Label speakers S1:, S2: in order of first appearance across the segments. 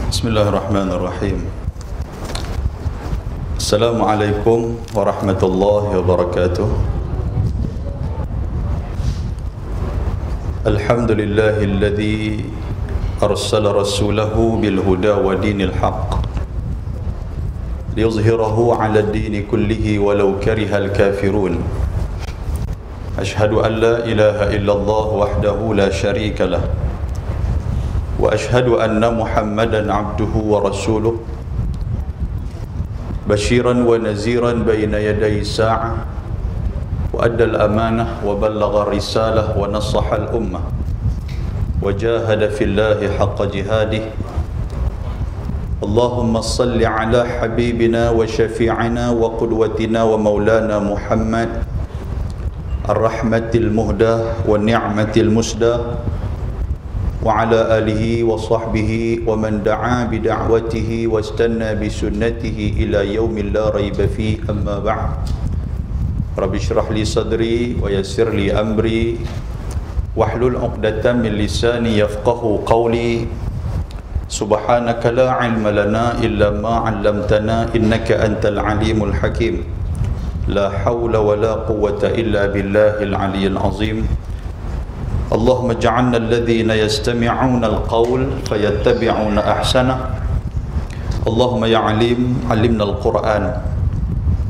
S1: Bismillahirrahmanirrahim. Assalamualaikum warahmatullahi wabarakatuh. Alhamdulillahilladzi arsala rasulahu bil huda wa dinil haqq liyuzhirahu 'ala ad-dini kullihi walau karihal kafirun. Ashhadu an la ilaha illallah wahdahu la syarika lah. وأشهد أن محمدًا عبده ورسوله بشيرًا ونذيرًا بين يدي الساعة وأدى الأمانة وبلغ الرسالة ونصح الأمة وجاهد في الله حق جهاده. اللهم صل على حبيبنا وشفيعنا وقدوتنا ومولانا محمد الرحمة المهداة والنعمة المسداة وعلى آله وصحبه ومن دعا بدعوته واستنى بسنته إلى يوم لا ريب فيه. أما بعد، رب اشرح لي صدري ويسر لي أمري واحلل عقدة من لساني يفقه قولي. سبحانك لا علم لنا إلا ما علمتنا إنك أنت العليم الحكيم. لا حول ولا قوة إلا بالله العلي العظيم. اللهم اجعلنا الذين يستمعون القول فيتبعون أحسنه. اللهم يا عليم علمنا القرآن.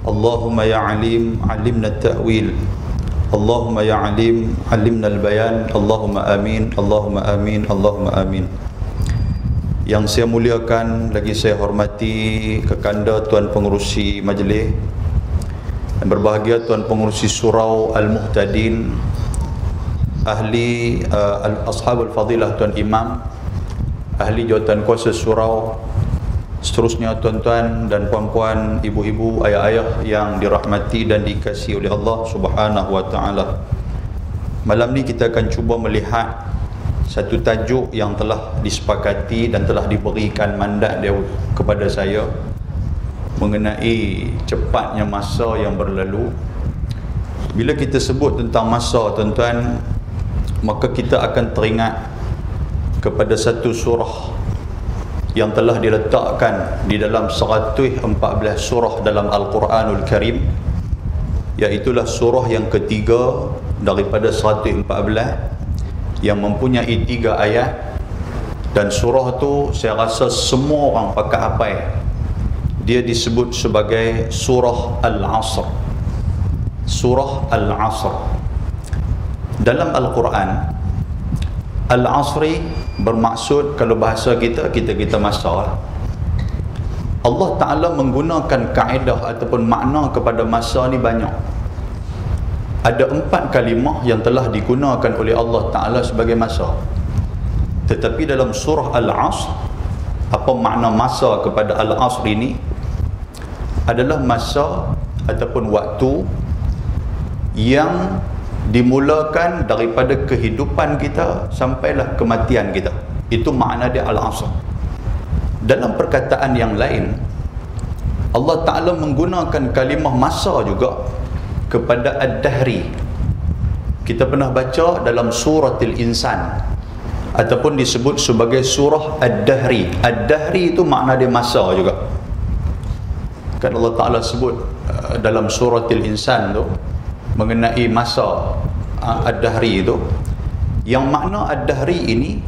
S1: اللهم يا عليم علمنا التأويل. اللهم يا عليم علمنا البيان. اللهم آمين. اللهم آمين. اللهم آمين. Yang saya muliakan, lagi saya hormati Kekanda Tuan Pengerusi Majlis dan berbahagia Tuan Pengerusi Surau Al-Muhtadin, ahli ashabul fadilah Tuan Imam, ahli jawatan kuasa surau, seterusnya tuan-tuan dan puan-puan, ibu-ibu, ayah-ayah yang dirahmati dan dikasihi oleh Allah Subhanahu wa taala. Malam ni kita akan cuba melihat satu tajuk yang telah disepakati dan telah diberikan mandat dia kepada saya mengenai cepatnya masa yang berlalu. Bila kita sebut tentang masa, tuan-tuan, maka kita akan teringat kepada satu surah yang telah diletakkan di dalam 114 surah dalam Al-Quranul Karim, iaitulah surah yang ketiga daripada 114 yang mempunyai 3 ayat. Dan surah tu saya rasa semua orang pakai hafal. Dia disebut sebagai surah Al-Asr. Surah Al-Asr. Dalam Al-Quran, Al-Asri bermaksud, kalau bahasa kita masa. Allah Ta'ala menggunakan kaedah ataupun makna kepada masa ni banyak. Ada 4 kalimah yang telah digunakan oleh Allah Ta'ala sebagai masa. Tetapi dalam surah Al-Asr, apa makna masa kepada Al-Asr ini? Adalah masa ataupun waktu yang dimulakan daripada kehidupan kita sampailah kematian kita. Itu makna dia Al-Asr. Dalam perkataan yang lain, Allah Ta'ala menggunakan kalimah masa juga kepada Ad-Dahri. Kita pernah baca dalam suratul Insan ataupun disebut sebagai surah Ad-Dahri. Ad-Dahri itu makna dia masa juga. Kan Allah Ta'ala sebut dalam suratul Insan tu mengenai masa Ad-Dahri itu, yang makna Ad-Dahri ini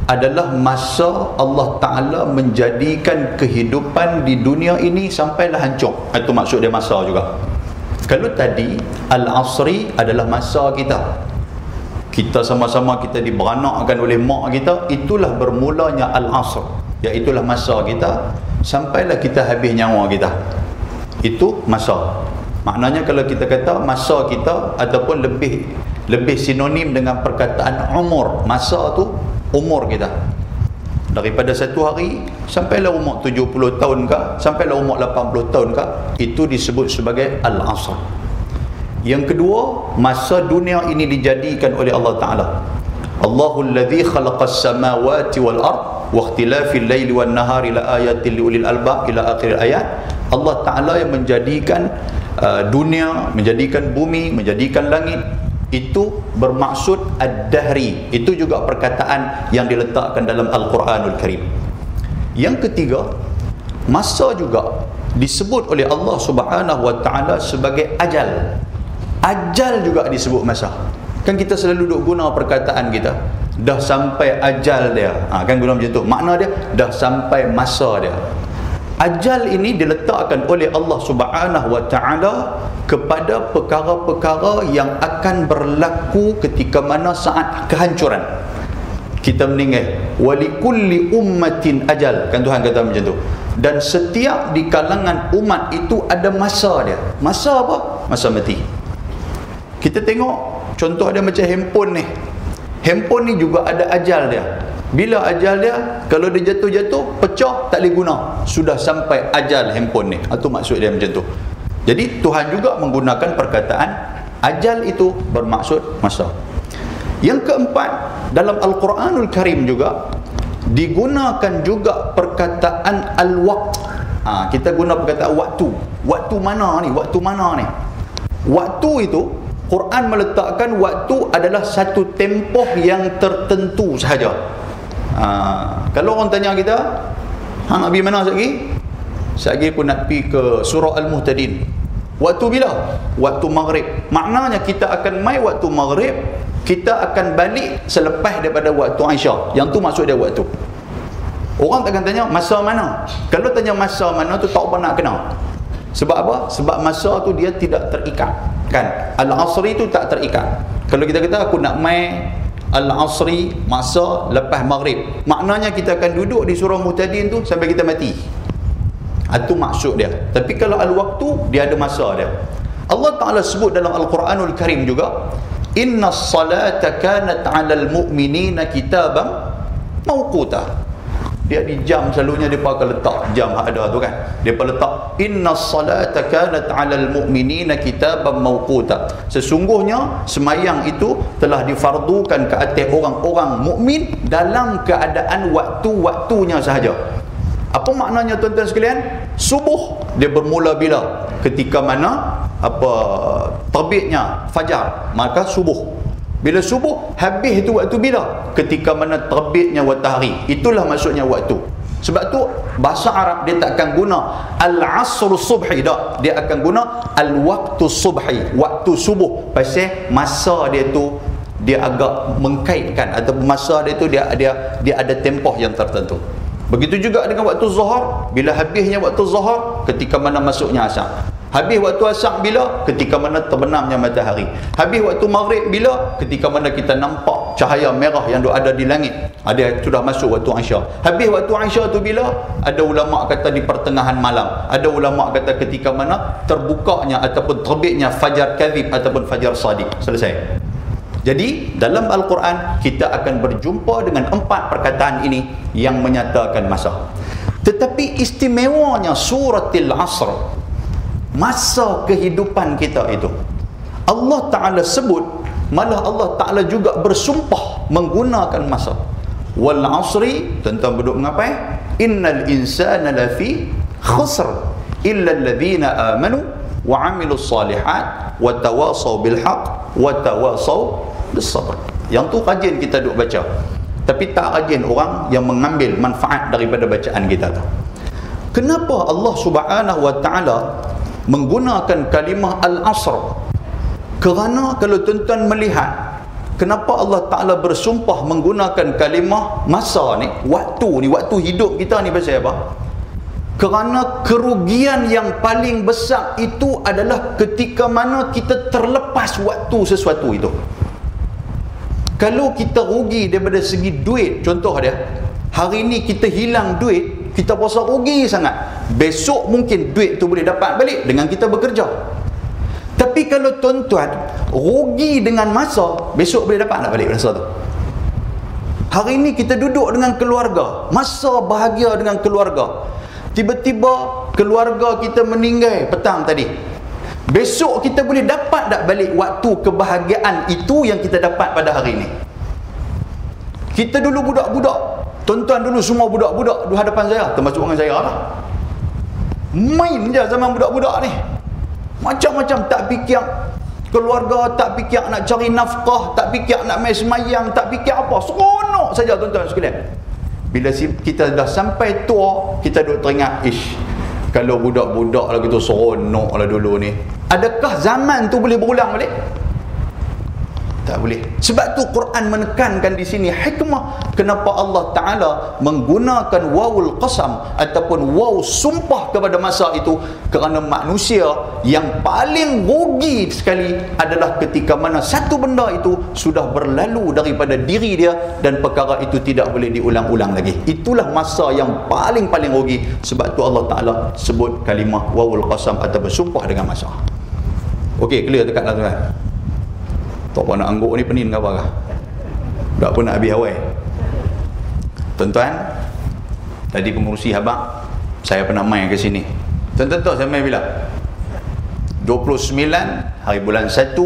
S1: adalah masa Allah Ta'ala menjadikan kehidupan di dunia ini sampailah hancur. Itu maksud dia masa juga. Kalau tadi Al-Asri adalah masa kita, kita sama-sama kita diberanakkan oleh mak kita, itulah bermulanya Al-Asr, iaitulah masa kita sampailah kita habis nyawa kita. Itu masa. Maknanya kalau kita kata masa kita ataupun lebih sinonim dengan perkataan umur, masa tu umur kita. Daripada 1 hari sampailah umur 70 tahun ke, sampailah umur 80 tahun ke, itu disebut sebagai Al-Asr. Yang kedua, masa dunia ini dijadikan oleh Allah Ta'ala. Allahul ladzi khalaqas samawati wal ard wa ikhtilafil laili wan nahari la ayatin liulil albab ila akhir ayat. Allah Ta'ala yang menjadikan dunia, menjadikan bumi, menjadikan langit. Itu bermaksud Ad-Dahri. Itu juga perkataan yang diletakkan dalam Al-Quranul Karim. Yang ketiga, masa juga disebut oleh Allah Subhanahu wa taala sebagai ajal. Ajal juga disebut masa. Kan kita selalu duk guna perkataan kita, dah sampai ajal dia. Kan guna macam tu. Makna dia dah sampai masa dia. Ajal ini diletakkan oleh Allah Subhanahu wa taala kepada perkara-perkara yang akan berlaku ketika mana saat kehancuran. Kita meninggal. Walikulli ummatin ajal. Kan Tuhan kata macam tu. Dan setiap di kalangan umat itu ada masa dia. Masa apa? Masa mati. Kita tengok contoh dia macam handphone ni. Handphone ni juga ada ajal dia. Bila ajal dia, kalau dia jatuh-jatuh, pecah, tak boleh guna. Sudah sampai ajal handphone ni. Itu maksud dia macam tu. Jadi Tuhan juga menggunakan perkataan ajal itu bermaksud masa. Yang keempat, dalam Al-Quranul Karim juga digunakan juga perkataan al-waqt. Kita guna perkataan waktu. Waktu mana ni? Waktu mana ni? Waktu itu, Quran meletakkan waktu adalah satu tempoh yang tertentu sahaja. Kalau orang tanya kita, nak pergi mana sekali? Sekali aku nak pergi ke surah Al-Muhtadin. Waktu bila? Waktu maghrib. Maknanya kita akan mai waktu maghrib, kita akan balik selepas daripada waktu Aisyah. Yang tu maksud dia waktu. Orang takkan tanya masa mana. Kalau tanya masa mana tu tak apa nak kenal. Sebab apa? Sebab masa tu dia tidak terikat. Kan? Al-Asri tu tak terikat. Kalau kita kata aku nak mai Al-Asri masa lepas maghrib, maknanya kita akan duduk di surah Muhtadin tu sampai kita mati. Itu maksud dia. Tapi kalau al-waktu, dia ada masa dia. Allah Ta'ala sebut dalam Al-Quranul Karim juga, Inna salata kanat 'alal mu'minina kitaban mawquta. Dia di jam selalunya dia akan letak jam ada tu kan. Dia akan letak Inna salata kanat 'alal mu'minina kitaban mawquta. Sesungguhnya semayang itu telah difardukan ke atas orang-orang mukmin dalam keadaan waktu-waktunya sahaja. Apa maknanya tuan-tuan sekalian? Subuh dia bermula bila? Ketika mana terbitnya fajar, maka subuh. Bila subuh, habis itu waktu bila? Ketika mana terbitnya matahari. Itulah maksudnya waktu. Sebab tu bahasa Arab dia tak akan guna al-asr subhi dak. Dia akan guna al-waqtu subhi, waktu subuh. Pasal masa dia tu dia agak mengkaitkan, atau masa dia tu dia ada tempoh yang tertentu. Begitu juga dengan waktu zuhur, bila habisnya waktu zuhur, ketika mana masuknya asar. Habis waktu asar bila? Ketika mana terbenamnya matahari. Habis waktu maghrib bila? Ketika mana kita nampak cahaya merah yang ada di langit. Ada sudah masuk waktu Aisyah. Habis waktu Aisyah tu bila? Ada ulama kata di pertengahan malam. Ada ulama kata ketika mana terbukanya ataupun terbitnya fajar kadhib ataupun fajar sadiq. Selesai. Jadi dalam Al-Quran kita akan berjumpa dengan 4 perkataan ini yang menyatakan masa. Tetapi istimewanya suratul Asr, masa kehidupan kita itu, Allah Ta'ala sebut, malah Allah Ta'ala juga bersumpah menggunakan masa. Wal asri, tuan-tuan duduk mengapai? Innal insana lafi khusr illa alladhina amanu wa amilus salihat wa tawasaw bil haqq wa tawasaw bis sabr. Yang tu rajin kita duk baca, tapi tak rajin orang yang mengambil manfaat daripada bacaan kita tu. Kenapa Allah Subhanahu wa taala menggunakan kalimah al-asr? Kerana kalau tuan-tuan melihat kenapa Allah Ta'ala bersumpah menggunakan kalimah masa ni, waktu hidup kita ni, pasal apa? Kerana kerugian yang paling besar itu adalah ketika mana kita terlepas waktu sesuatu itu. Kalau kita rugi daripada segi duit, contoh dia, hari ni kita hilang duit, kita rasa rugi sangat. Besok mungkin duit tu boleh dapat balik dengan kita bekerja. Tapi kalau tuan-tuan rugi dengan masa, besok boleh dapat tak balik masa tu? Hari ni kita duduk dengan keluarga, masa bahagia dengan keluarga. Tiba-tiba keluarga kita meninggal petang tadi. Besok kita boleh dapat tak balik waktu kebahagiaan itu yang kita dapat pada hari ni? Kita dulu budak-budak, tuan-tuan dulu semua budak-budak di hadapan saya, termasuk dengan saya lah. Main je zaman budak-budak ni. Macam-macam, tak fikir keluarga, tak fikir nak cari nafkah, tak fikir nak main semayang, tak fikir apa. Seronok saja tuan-tuan sekalian. Bila kita dah sampai tua, kita duk teringat, kalau budak-budak lah gitu seronok lah dulu ni. Adakah zaman tu boleh berulang balik? Tak boleh. Sebab tu Quran menekankan di sini hikmah kenapa Allah Ta'ala menggunakan wawul qasam ataupun waw sumpah kepada masa itu, kerana manusia yang paling rugi sekali adalah ketika mana satu benda itu sudah berlalu daripada diri dia dan perkara itu tidak boleh diulang-ulang lagi. Itulah masa yang paling-paling rugi. Sebab tu Allah Ta'ala sebut kalimah wawul qasam atau bersumpah dengan masa. Okey, clear dekat lah tuan. Tak apa nak angguk ni penin ke apa kah? Tak pun nak habis awal. Tuan-tuan, tadi pengurusi habang, saya pernah main ke sini. Tuan-tuan tahu saya main bila? 29 hari bulan 1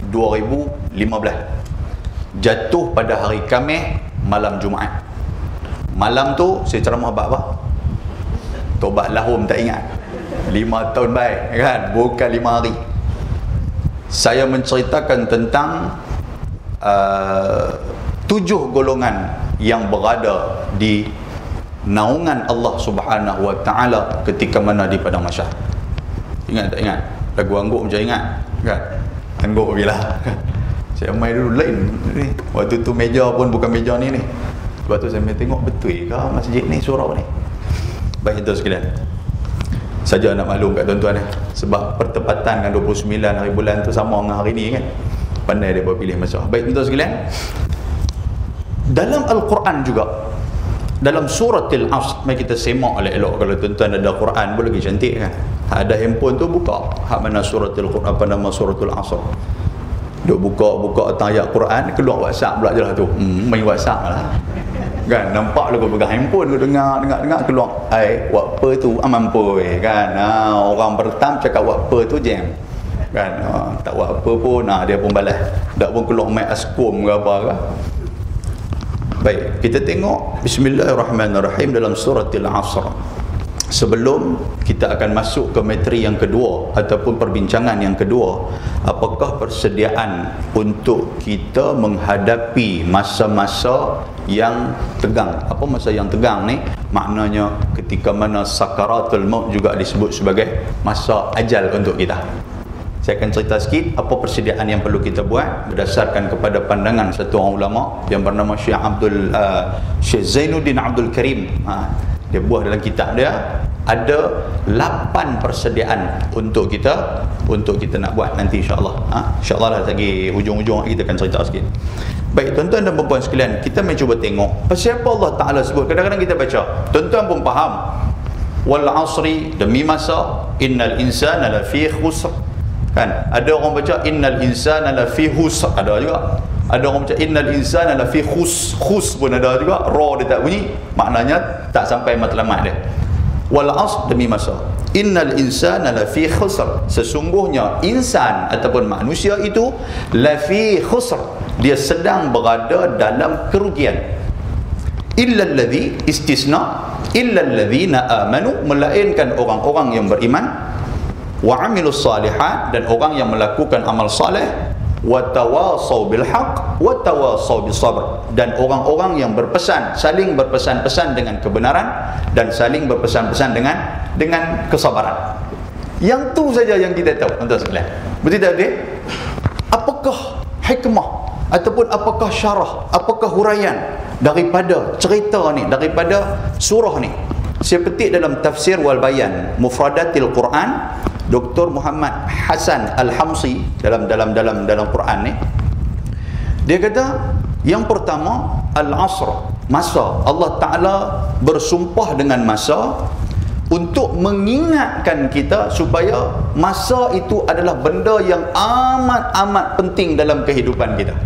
S1: 2015. Jatuh pada hari Khamis malam Jumaat. Malam tu saya ceramah bab apa? Tobat lahum tak ingat. 5 tahun baik kan? Bukan 5 hari. Saya menceritakan tentang 7 golongan yang berada di naungan Allah Subhanahu Wa Taala ketika mana di padang mahsyar. Ingat tak ingat? Lagu angguk macam ingat kan? Angguk bila saya main dulu lain ni. Waktu tu meja pun bukan meja ni. Sebab tu saya tengok betul ke masjid ni surau ni. Baik itu sekalian. Saja nak maklum kat tuan-tuan sebab pertepatan dengan 29 hari bulan tu sama dengan hari ni kan. Pandai dia buat pilih masa. Baik tuan-tuan sekalian, dalam Al-Quran juga, dalam surah Al-Asr, mari kita semak elok-elok. Kalau tuan-tuan ada Quran pun lagi cantik kan. Ada handphone tu buka hak mana surah Al-Quran, apa nama surah Al-Asr. Duk buka ayat Quran, keluar WhatsApp pula je lah tu. Main WhatsApp lah. Kan nampak lu pegang handphone tu dengar keluar buat apa tu amampoi kan. Orang bertam cakap buat apa tu jam kan. Tak buat apa pun dia pun balas, dak pun keluar mai askom ke apa ke. Baik, kita tengok bismillahirrahmanirrahim dalam surah Al-Asr. Sebelum kita akan masuk ke materi yang kedua ataupun perbincangan yang kedua, apakah persediaan untuk kita menghadapi masa-masa yang tegang? Apa masa yang tegang ni? Maknanya ketika mana sakaratul maut juga disebut sebagai masa ajal untuk kita. Saya akan cerita sikit apa persediaan yang perlu kita buat berdasarkan kepada pandangan satu orang ulama yang bernama Syekh Zainuddin Abdul Karim. Dia buat dalam kitab dia ada 8 persediaan untuk kita nak buat nanti insya-Allah. Insya-Allah lah lagi hujung-hujung kita akan cerita sikit. Baik tuan-tuan dan puan-puan sekalian, kita mai cuba tengok pasal apa Allah Taala sebut. Kadang-kadang kita baca, tuan-tuan pun faham. Wal 'asri, demi masa, innal insana lafi khusr. Kan? Ada orang baca innal insana lafi khusr, ada juga. Ada orang baca innal insana lafi khus pun ada juga. Ra dia tak bunyi, maknanya tak sampai matlamat dia. Wal 'asr, demi masa, innal insana lafi khusr, sesungguhnya insan ataupun manusia itu lafi khusr, dia sedang berada dalam kerugian. Illa alladhi, istisna, illa alladhina amanu, melainkan orang-orang yang beriman, wa amilus salihat, dan orang yang melakukan amal saleh, wa tawasaw bil haqq wa tawasaw bis sabr, dan orang-orang yang saling berpesan-pesan dengan kebenaran dan saling berpesan-pesan dengan kesabaran. Yang tu saja yang kita tahu tuan-tuan sekalian. Betul tak betul? Apakah hikmah ataupun apakah syarah, apakah huraian daripada cerita ni, daripada surah ni? Saya petik dalam Tafsir wal Bayan Mufradatil Quran, Dr. Muhammad Hasan Al-Hamsi dalam Quran ni. Dia kata yang pertama al-asr, masa. Allah Taala bersumpah dengan masa untuk mengingatkan kita supaya masa itu adalah benda yang amat penting dalam kehidupan kita.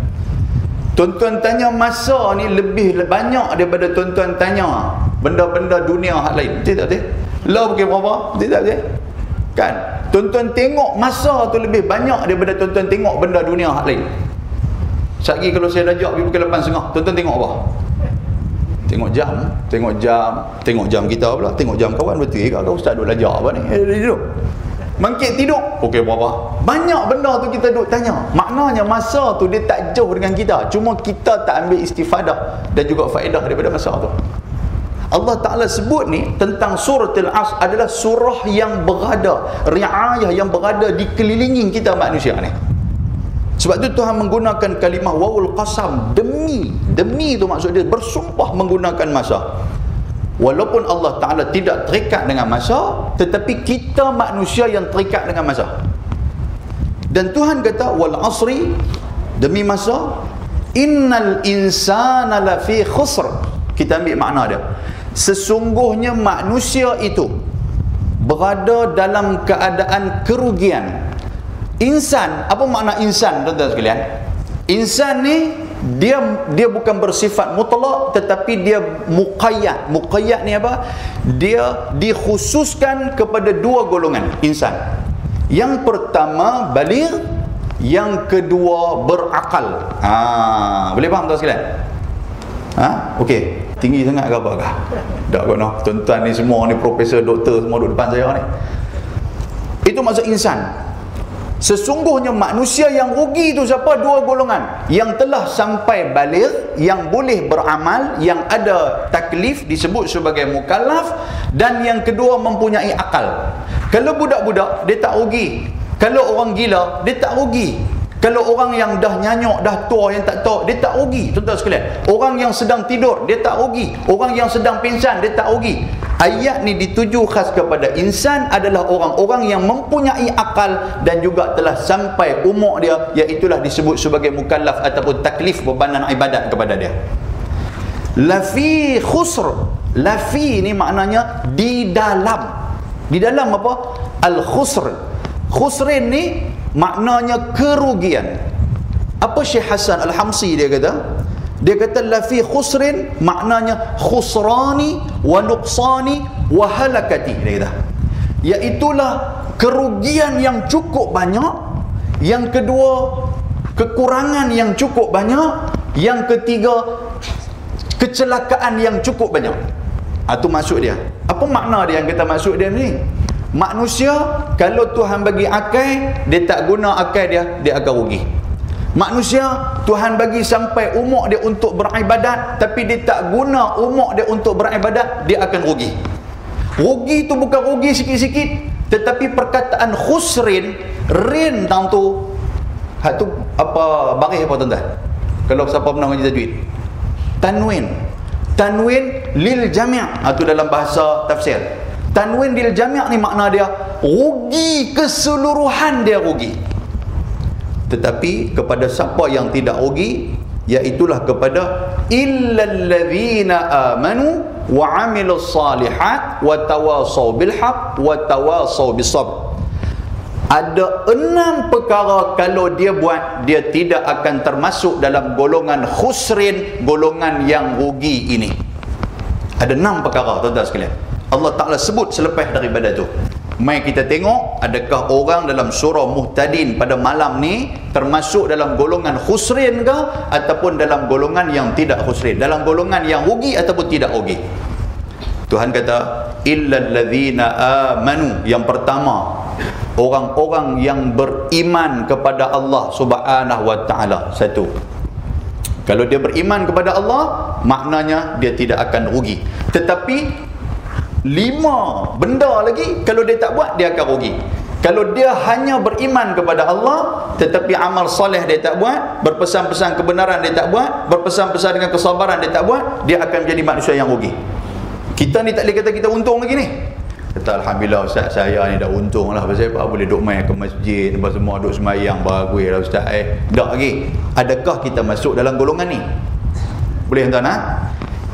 S1: Tuan-tuan tanya masa ni lebih banyak daripada tuan-tuan tanya benda-benda dunia hak lain. Betul tak betul? Lah bukan berapa? Betul tak betul? Kan? Tuan-tuan tengok masa tu lebih banyak daripada tuan-tuan tengok benda dunia hak lain. Sekali kalau saya ajak pergi pukul 8.30, tuan-tuan tengok apa? Tengok jam kita pula, tengok jam kawan. Betul ke kau ustaz duk belajar apa ni? Duduk. Mangkit tidur. Okey berapa? Banyak benda tu kita duk tanya. Maknanya masa tu dia tak jauh dengan kita. Cuma kita tak ambil istifadah dan juga faedah daripada masa tu. Allah Ta'ala sebut ni tentang surah Al-Asr adalah surah yang berada, riayah yang berada di kelilingi kita manusia ni. Sebab tu Tuhan menggunakan kalimah wawul qasam, demi tu maksud dia bersumpah menggunakan masa. Walaupun Allah Ta'ala tidak terikat dengan masa, tetapi kita manusia yang terikat dengan masa. Dan Tuhan kata wal asri, demi masa, innal insana lafi khusr. Kita ambil makna dia, sesungguhnya manusia itu berada dalam keadaan kerugian. Insan, apa makna insan tuan-tuan sekalian? Insan ni dia bukan bersifat mutlak, tetapi dia muqayyad. Muqayyad ni apa? Dia dikhususkan kepada dua golongan insan. Yang pertama baligh, yang kedua berakal. Boleh faham tuan sekalian? Okey. Tinggi sangat ke apa kah? Tak kena. Tuan-tuan ni semua ni profesor, doktor semua duduk depan saya ni. Itu maksud insan. Sesungguhnya manusia yang rugi itu siapa? Dua golongan. Yang telah sampai baligh, yang boleh beramal, yang ada taklif disebut sebagai mukallaf, dan yang kedua mempunyai akal. Kalau budak-budak dia tak rugi. Kalau orang gila dia tak rugi. Kalau orang yang dah nyanyuk, dah tua, yang tak tahu, dia tak rugi, tuan-tuan sekalian. Orang yang sedang tidur, dia tak rugi. Orang yang sedang pingsan, dia tak rugi. Ayat ni dituju khas kepada insan adalah orang-orang yang mempunyai akal dan juga telah sampai umur dia, iaitulah disebut sebagai mukallaf ataupun taklif bebanan ibadat kepada dia. Lafi khusr. Lafi ni maknanya di dalam. Di dalam apa? Al-khusr. Khusrin ni maknanya kerugian. Apa Syekh Hasan Al-Hamsi dia kata? Dia kata lafi khusrin maknanya khusrani wa nuqsani wa halakati. Dia kata iaitulah kerugian yang cukup banyak, yang kedua kekurangan yang cukup banyak, yang ketiga kecelakaan yang cukup banyak. Itu maksud dia. Apa makna dia yang kita maksud dia ni? Manusia kalau Tuhan bagi akal, dia tak guna akal dia akan rugi. Manusia Tuhan bagi sampai umur dia untuk beribadat, tapi dia tak guna umur dia untuk beribadat, dia akan rugi. Rugi tu bukan rugi sikit-sikit, tetapi perkataan khusrin, rin tang tu, hak tu apa baris apa tuan-tuan? Kalau siapa pernah ngaji tajwid, tanwin lil jami', itu dalam bahasa tafsir. Tanwin lil jami' ni makna dia rugi, keseluruhan dia rugi. Tetapi kepada siapa yang tidak rugi, iaitulah kepada illal ladzina amanu wa 'amilus salihat wa tawassaw bil haqq wa tawassaw bis sabr. Ada 6 perkara kalau dia buat, dia tidak akan termasuk dalam golongan khusrin, golongan yang rugi ini. Ada 6 perkara tuan-tuan sekalian. Allah Ta'ala sebut selepas daripada tu. Mai kita tengok adakah orang dalam surah Muhtadin pada malam ni termasuk dalam golongan khusrin ke ataupun dalam golongan yang tidak khusrin, dalam golongan yang rugi ataupun tidak rugi. Tuhan kata illal ladzina amanu. Yang pertama, orang-orang yang beriman kepada Allah Subhanahu wa taala. Satu, kalau dia beriman kepada Allah, maknanya dia tidak akan rugi. Tetapi 5 benda lagi kalau dia tak buat, dia akan rugi. Kalau dia hanya beriman kepada Allah tetapi amal soleh dia tak buat, berpesan-pesan kebenaran dia tak buat, berpesan-pesan dengan kesabaran dia tak buat, dia akan menjadi manusia yang rugi. Kita ni tak boleh kata kita untung lagi ni. Kata alhamdulillah ustaz, saya ni dah untung lah. Pasal apa? Boleh duk main ke masjid, lepas semua duk semayang, bagus lah ustaz. Tak lagi. Adakah kita masuk dalam golongan ni? Boleh tuan-tuan?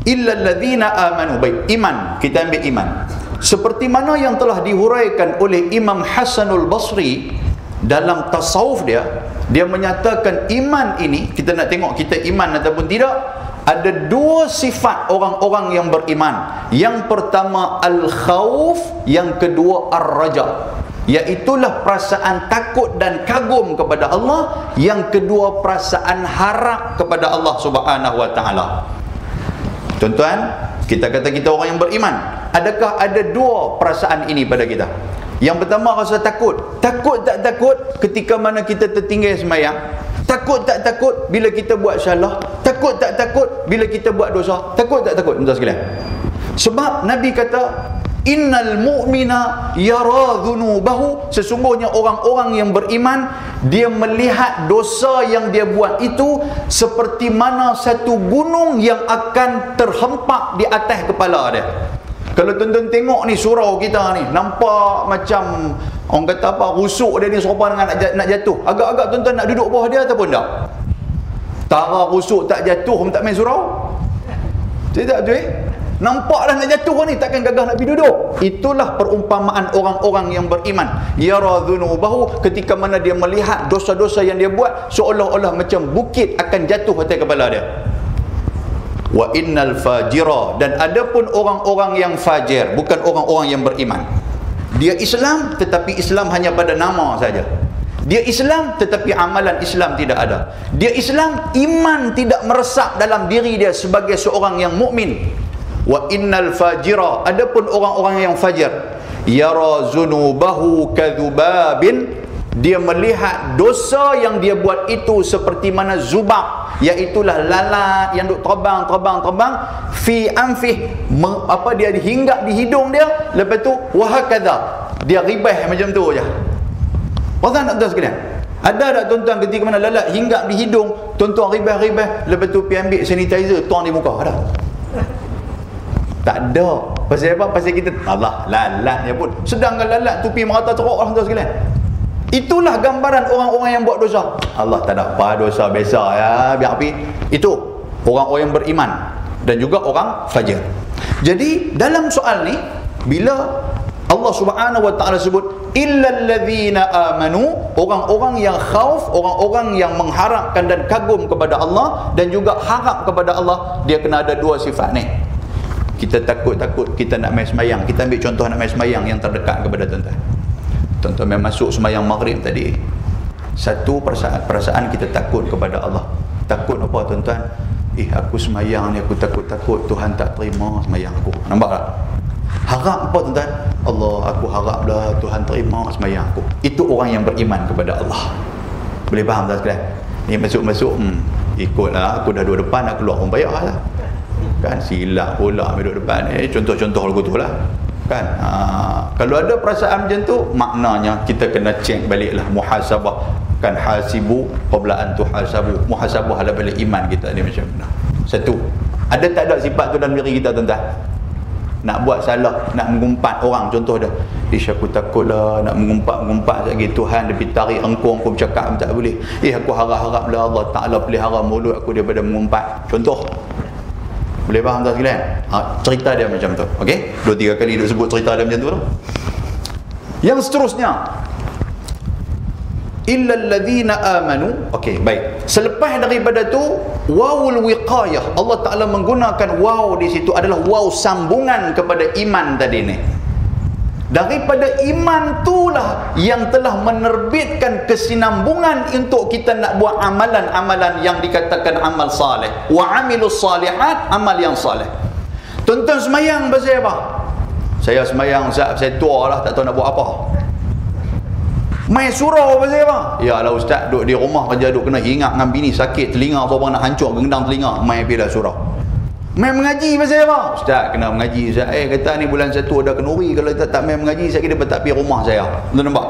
S1: Illal ladzina amanu. Baik, iman. Kita ambil iman. Seperti mana yang telah dihuraikan oleh Imam Hasanul Basri dalam tasawuf dia menyatakan iman ini, kita nak tengok kita iman ataupun tidak, ada 2 sifat orang-orang yang beriman. Yang pertama al-khawf, yang kedua ar-raja, iaitulah perasaan takut dan kagum kepada Allah, yang kedua perasaan harap kepada Allah Subhanahu wa taala. Tuan-tuan, kita kata kita orang yang beriman, adakah ada 2 perasaan ini pada kita? Yang pertama rasa takut. Takut tak takut ketika mana kita tertinggal semayang? Takut tak takut bila kita buat salah? Takut tak takut bila kita buat dosa? Takut tak takut tuan-tuan sekalian? Sebab Nabi kata, innal mu'mina yara dhunubahu, sesungguhnya orang-orang yang beriman, dia melihat dosa yang dia buat itu seperti mana satu gunung yang akan terhempak di atas kepala dia. Kalau tuan-tuan tengok ni surau kita ni, nampak macam orang kata apa, rusuk dia ni serupa dengan nak jatuh. Agak-agak tuan-tuan nak duduk bawah dia ataupun tak? Tara rusuk tak jatuh, tak main surau. Tidak tu nampak dah nak jatuh ni, takkan gagah nak pergi duduk. Itulah perumpamaan orang-orang yang beriman. Yara dhunubahu, ketika mana dia melihat dosa-dosa yang dia buat seolah-olah macam bukit akan jatuh atas kepala dia. Wa innal fajira, dan adapun orang-orang yang fajir, bukan orang-orang yang beriman. Dia Islam tetapi Islam hanya pada nama saja. Dia Islam tetapi amalan Islam tidak ada. Dia Islam, iman tidak meresap dalam diri dia sebagai seorang yang mukmin. Wa innal fajira, adapun orang-orang yang fajir, yara zunubahu kadzubabin, dia melihat dosa yang dia buat itu seperti mana zubab, iaitulah lalat yang duk terbang fi anfih, dia hinggap di hidung dia, lepas tu wahakadha, dia ribah macam tu aja. Pasal nak tahu sekalian, ada tak tuan-tuan ketika mana lalat hinggap di hidung, tuan-tuan ribah, lepas tu pergi ambil sanitizer tuang di muka? Ada? Tak ada. Pasal apa? Pasal kita Allah, lalatnya pun, sedangkan lalat tu pergi merata teruk lah tuan sekalian. Itulah gambaran orang-orang yang buat dosa. Allah tak ada apa, dosa biasa ya, biar api. Itu orang-orang yang beriman dan juga orang fajir. Jadi dalam soal ni, bila Allah Subhanahu wa taala sebut illal ladzina amanu, orang-orang yang khauf, orang-orang yang mengharapkan dan kagum kepada Allah dan juga harap kepada Allah, dia kena ada dua sifat ni. Kita takut kita nak main semayang. Kita ambil contoh nak main semayang yang terdekat kepada tuan-tuan. Tuan-tuan main masuk semayang maghrib tadi, satu perasaan kita takut kepada Allah. Takut apa tuan-tuan? Aku semayang ni, aku takut Tuhan tak terima semayang aku. Nampak tak? Harap apa tuan-tuan? Allah, aku haraplah Tuhan terima semayang aku. Itu orang yang beriman kepada Allah. Boleh faham tak sekalian? Ni masuk-masuk, ikutlah, aku dah duduk depan, aku keluar pun bayar lah. Kan silap pula duduk depan ni. Contoh-contoh lagu tu lah. Kan kalau ada perasaan macam tu, maknanya kita kena cek baliklah, muhasabah. Kan hasibu qabla an tuhasabu, muhasabah ala balik iman kita ni macam mana. Satu, ada tak ada sifat tu dalam diri kita tuan-tuan? Nak buat salah, nak mengumpat orang, contoh dah, aku takutlah nak mengumpat lagi, Tuhan lebih tarik engkau bercakap tak boleh. Aku harap-haraplah Allah Ta'ala pelihara mulut aku daripada mengumpat. Contoh. Boleh faham tak sekalian? Cerita dia macam tu. Okey? 2-3 kali dia sebut cerita dia macam tu. Yang seterusnya, illal ladzina amanu. Okey, baik. Selepas daripada tu, wawul wiqayah, Allah Taala menggunakan waw di situ adalah waw sambungan kepada iman tadi ni. Daripada iman itulah yang telah menerbitkan kesinambungan untuk kita nak buat amalan-amalan yang dikatakan amal saleh. Wa amilus salihat, amal yang saleh. Tuan-tuan semayang pasal apa? Saya semayang, Ustaz, saya tua lah, tak tahu nak buat apa. Main surau pasal apa? Yalah Ustaz, duduk di rumah kerja, duduk kena hingat dengan bini, sakit telinga, seorang nak hancur gendang telinga, main pergi surau. Main mengaji pasal apa? Ustaz, kena mengaji Ustaz. Kata ni bulan 1 ada kenuri, kalau kita tak main mengaji, saya kira tak pergi rumah saya. Tuan nampak?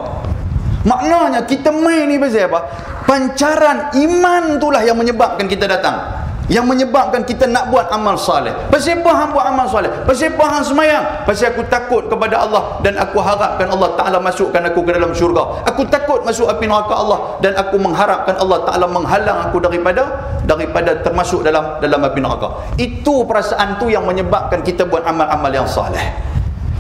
S1: Maknanya kita main ni pasal apa? Pancaran iman itulah yang menyebabkan kita datang, yang menyebabkan kita nak buat amal saleh. Pasal apa hang buat amal saleh? Pasal apa hang semayang? Pasal aku takut kepada Allah dan aku harapkan Allah Ta'ala masukkan aku ke dalam syurga. Aku takut masuk api neraka Allah dan aku mengharapkan Allah Ta'ala menghalang aku daripada termasuk dalam api neraka. Itu perasaan tu yang menyebabkan kita buat amal-amal yang saleh.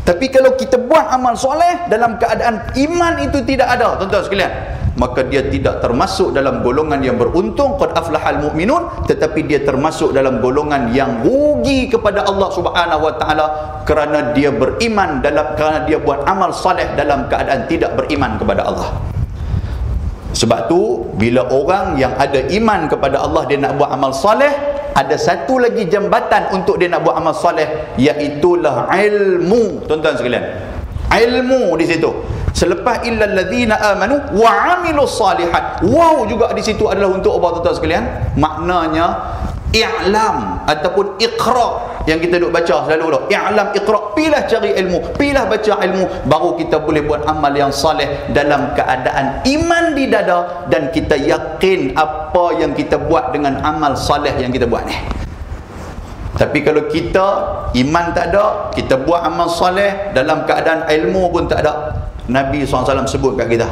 S1: Tapi kalau kita buat amal soleh dalam keadaan iman itu tidak ada, tuan-tuan sekalian, maka dia tidak termasuk dalam golongan yang beruntung, qad aflahal mu'minun, tetapi dia termasuk dalam golongan yang rugi kepada Allah Subhanahu wa taala kerana dia beriman kerana dia buat amal soleh dalam keadaan tidak beriman kepada Allah. Sebab tu bila orang yang ada iman kepada Allah dia nak buat amal soleh, ada satu lagi jambatan untuk dia nak buat amal soleh, iaitulah ilmu. Tuan-tuan sekalian, ilmu di situ. Selepas illal ladzina amanu wa amilus salihat, wow juga di situ adalah untuk apa tuan-tuan sekalian? Maknanya i'lam ataupun iqra, yang kita duk baca selalu tu. I'lam, iqra, pilah cari ilmu, pilah baca ilmu, baru kita boleh buat amal yang saleh dalam keadaan iman di dada dan kita yakin apa yang kita buat dengan amal saleh yang kita buat ni. Tapi kalau kita iman tak ada, kita buat amal saleh dalam keadaan ilmu pun tak ada, Nabi SAW sebut kat kita,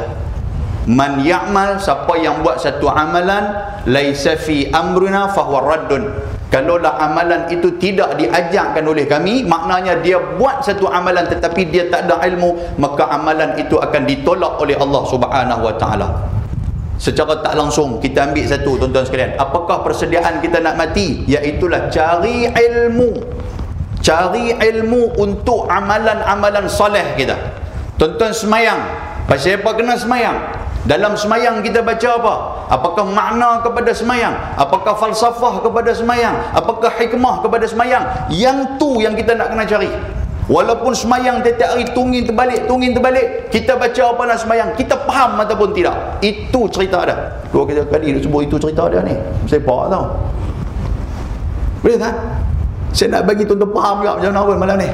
S1: man ya'mal, siapa yang buat satu amalan laisa fi amrina fahuwa raddun, kalaulah amalan itu tidak diajarkan oleh kami, maknanya dia buat satu amalan tetapi dia tak ada ilmu, maka amalan itu akan ditolak oleh Allah Subhanahu wa taala. Secara tak langsung kita ambil satu, tuan-tuan sekalian, apakah persediaan kita nak mati? Iaitulah cari ilmu. Cari ilmu untuk amalan-amalan soleh kita. Tuan-tuan semayang, pasal apa kena semayang? Dalam semayang kita baca apa? Apakah makna kepada semayang? Apakah falsafah kepada semayang? Apakah hikmah kepada semayang? Yang tu yang kita nak kena cari. Walaupun semayang tiap hari tungin terbalik, kita baca apa nak semayang, kita faham ataupun tidak, itu cerita dia. Dua kita kali dia sebut itu cerita dia ni, sepak tau. Boleh tak? Saya nak bagi tuan-tuan faham juga macam mana malam ni.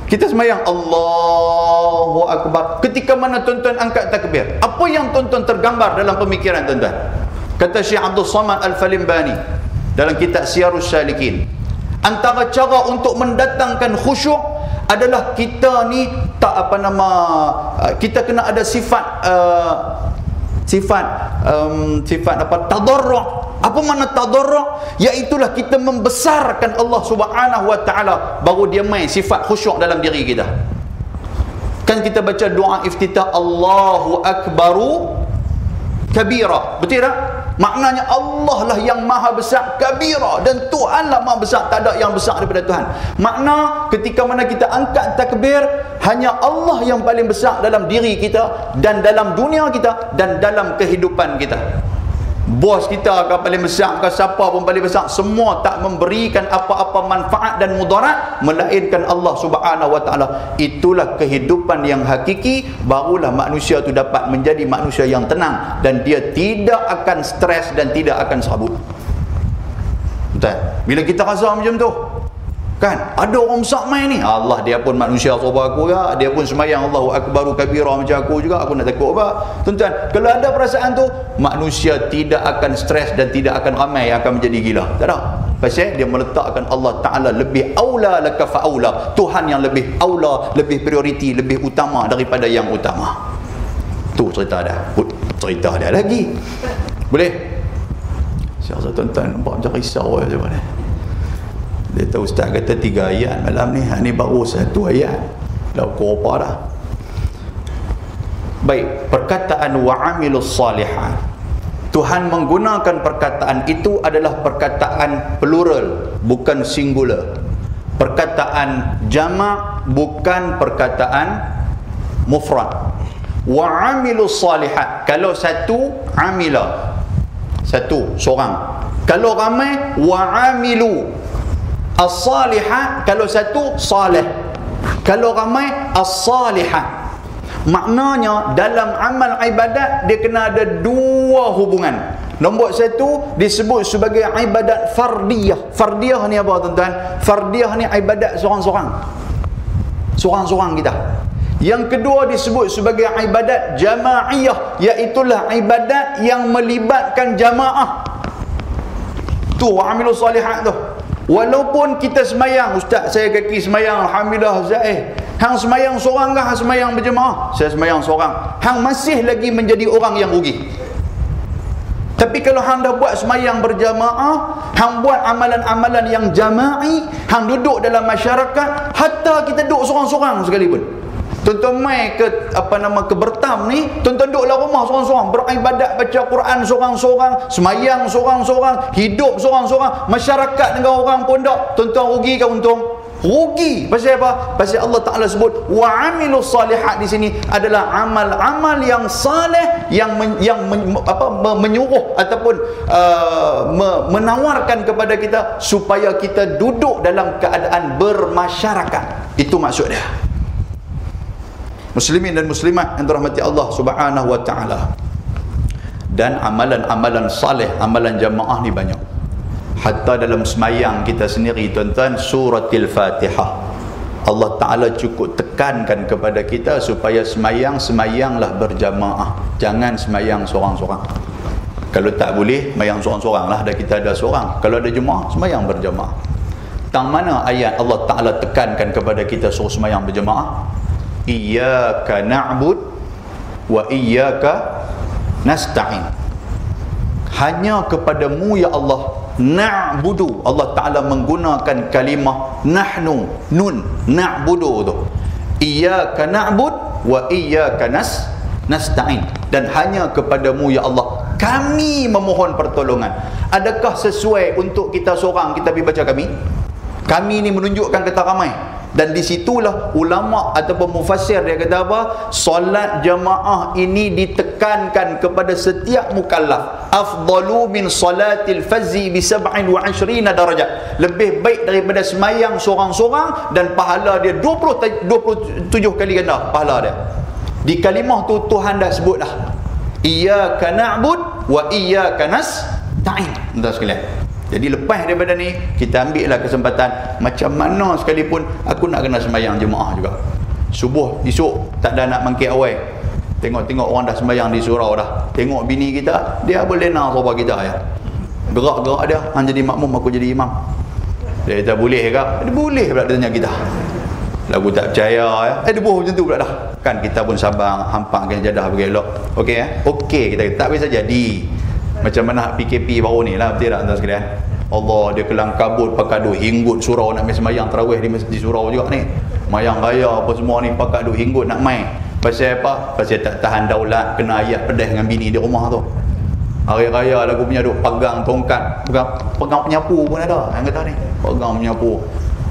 S1: Kita semayang Allahu Akbar, ketika mana tuan-tuan angkat takbir, apa yang tuan-tuan tergambar dalam pemikiran tuan-tuan? Kata Syekh Abdul Samad Al-Falimbani dalam kitab Siyarus Salikin, antara cara untuk mendatangkan khusyuk adalah kita ni tak kita kena ada sifat tadarru'. Apa makna tadarru'? Iaitulah kita membesarkan Allah Subhanahu wa taala, baru dia main sifat khusyuk dalam diri kita. Kan kita baca doa iftitah Allahu Akbaru kabira, betul tak? Maknanya Allah lah yang maha besar kabira, dan Tuhan lah maha besar, tak ada yang besar daripada Tuhan. Makna ketika mana kita angkat takbir, hanya Allah yang paling besar dalam diri kita dan dalam dunia kita dan dalam kehidupan kita. Bos kita akan paling besar, ke siapa pun paling besar, semua tak memberikan apa-apa manfaat dan mudarat melainkan Allah Subhanahu wa taala. Itulah kehidupan yang hakiki, barulah manusia tu dapat menjadi manusia yang tenang dan dia tidak akan stres dan tidak akan sabut. Betul? Bila kita rasa macam tu, kan ada orang besar main ni, Allah dia pun manusia serupa aku juga, dia pun semayang Allahu Akbaru kabira macam aku juga, aku nak takut apa? Tuan-tuan, kalau ada perasaan tu, manusia tidak akan stres dan tidak akan ramai yang akan menjadi gila. Tak ada. Pasal dia meletakkan Allah Ta'ala lebih aula laka fa'aula, Tuhan yang lebih aula, lebih prioriti, lebih utama daripada yang utama. Tu cerita dia. Cerita dia lagi. Boleh? Saya rasa tuan-tuan nampak macam risau macam mana. Dia tahu ustaz kata 3 ayat malam ni, ni baru 1 ayat. Dah ukur apa dah. Baik, perkataan wa'amilus salihat, Tuhan menggunakan perkataan itu adalah perkataan plural, bukan singular. Perkataan jamak, bukan perkataan mufrad. Wa'amilus salihat, kalau satu, amila, satu, seorang. Kalau ramai, wa'amilu. As-salihat, kalau satu, salih. Kalau ramai, as-salihat. Maknanya dalam amal ibadat dia kena ada 2 hubungan. Nombor 1 disebut sebagai ibadat fardiyah. Fardiyah ni apa tuan-tuan? Fardiyah ni ibadat seorang-seorang, seorang-seorang kita. Yang kedua disebut sebagai ibadat jama'iyah, iaitulah ibadat yang melibatkan jamaah. Tu wa'amilus salihat tu. Walaupun kita semayang, ustaz saya kaki semayang alhamdulillah Zaih, hang semayang seorang kah semayang berjemaah? Saya semayang seorang. Hang masih lagi menjadi orang yang rugi. Tapi kalau hang dah buat semayang berjamaah, hang buat amalan-amalan yang jama'i, hang duduk dalam masyarakat, hatta kita duduk seorang-seorang sekalipun. Tuan-tuan mai ke ke Bertam ni, tuan-tuan duduklah rumah seorang-seorang, beribadat baca Quran seorang-seorang, semayang seorang-seorang, hidup seorang-seorang, masyarakat dengan orang pondok, tuan-tuan rugi ke untung? Rugi. Pasal apa? Pasal Allah Ta'ala sebut wa'amilus salihat di sini adalah amal-amal yang saleh, yang menyuruh ataupun menawarkan kepada kita supaya kita duduk dalam keadaan bermasyarakat. Itu maksud dia. Muslimin dan muslimat yang dirahmati Allah Subhanahu wa taala. Dan amalan-amalan saleh, amalan jamaah ni banyak. Hatta dalam semayang kita sendiri tuan-tuan, suratil Fatihah Allah Ta'ala cukup tekankan kepada kita supaya semayanglah berjamaah, jangan semayang seorang-seorang. Kalau tak boleh, semayang seorang-seorang lah, dah kita ada seorang. Kalau ada jemaah, semayang berjamaah. Tang mana ayat Allah Ta'ala tekankan kepada kita suruh semayang berjamaah? Iyyaka na'bud wa iyyaka nasta'in. Hanya kepadamu ya Allah na'budu. Allah Ta'ala menggunakan kalimah nahnu, nun, na'budu tu. Iyyaka na'bud wa iyyaka nasta'in. Dan hanya kepadamu ya Allah kami memohon pertolongan. Adakah sesuai untuk kita seorang kita pergi baca kami? Kami ni menunjukkan kata ramai. Dan di situlah ulama ataupun mufassir dia kata apa? Solat jamaah ini ditekankan kepada setiap mukallaf. Afdalu min salatil fazzi bi 27 darajat. Lebih baik daripada semayang seorang-seorang, dan pahala dia 27 kali ganda pahala dia. Di kalimah tu Tuhan dah sebut dah. Iyyaka na'bud wa iyyaka nasta'in. Tuan sekalian. Jadi lepas daripada ni, kita ambillah kesempatan, macam mana sekalipun aku nak kena sembahyang jemaah juga. Subuh esok tak ada nak mangkit awal. Tengok-tengok orang dah sembahyang di surau dah. Tengok bini kita, dia boleh nak sopa kita ya. Gerak-gerak dia, hang jadi makmum aku jadi imam. Dia kata boleh ke? Dia boleh pula, dia tanya kita. Lagu tak percaya ya. Dia boh macam tu pula dah. Kan kita pun sabar, hampakkan jadah bagi elok. Okey ya? Okey, kita tak bisa jadi. Macam mana PKP baru ni lah, betul tak tuan sekalian? Allah dia kelang kabut pakai duk hinggut surau nak main sembahyang tarawih di surau juga ni. Mayang raya apa semua ni pakai duk hinggut nak main. Pasal apa? Pasal tak tahan daulat, kena ayat pedas dengan bini di rumah tu. Hari raya lagu punya duk pegang tongkat, pegang penyapu pun ada. Yang kata ni, pegang penyapu.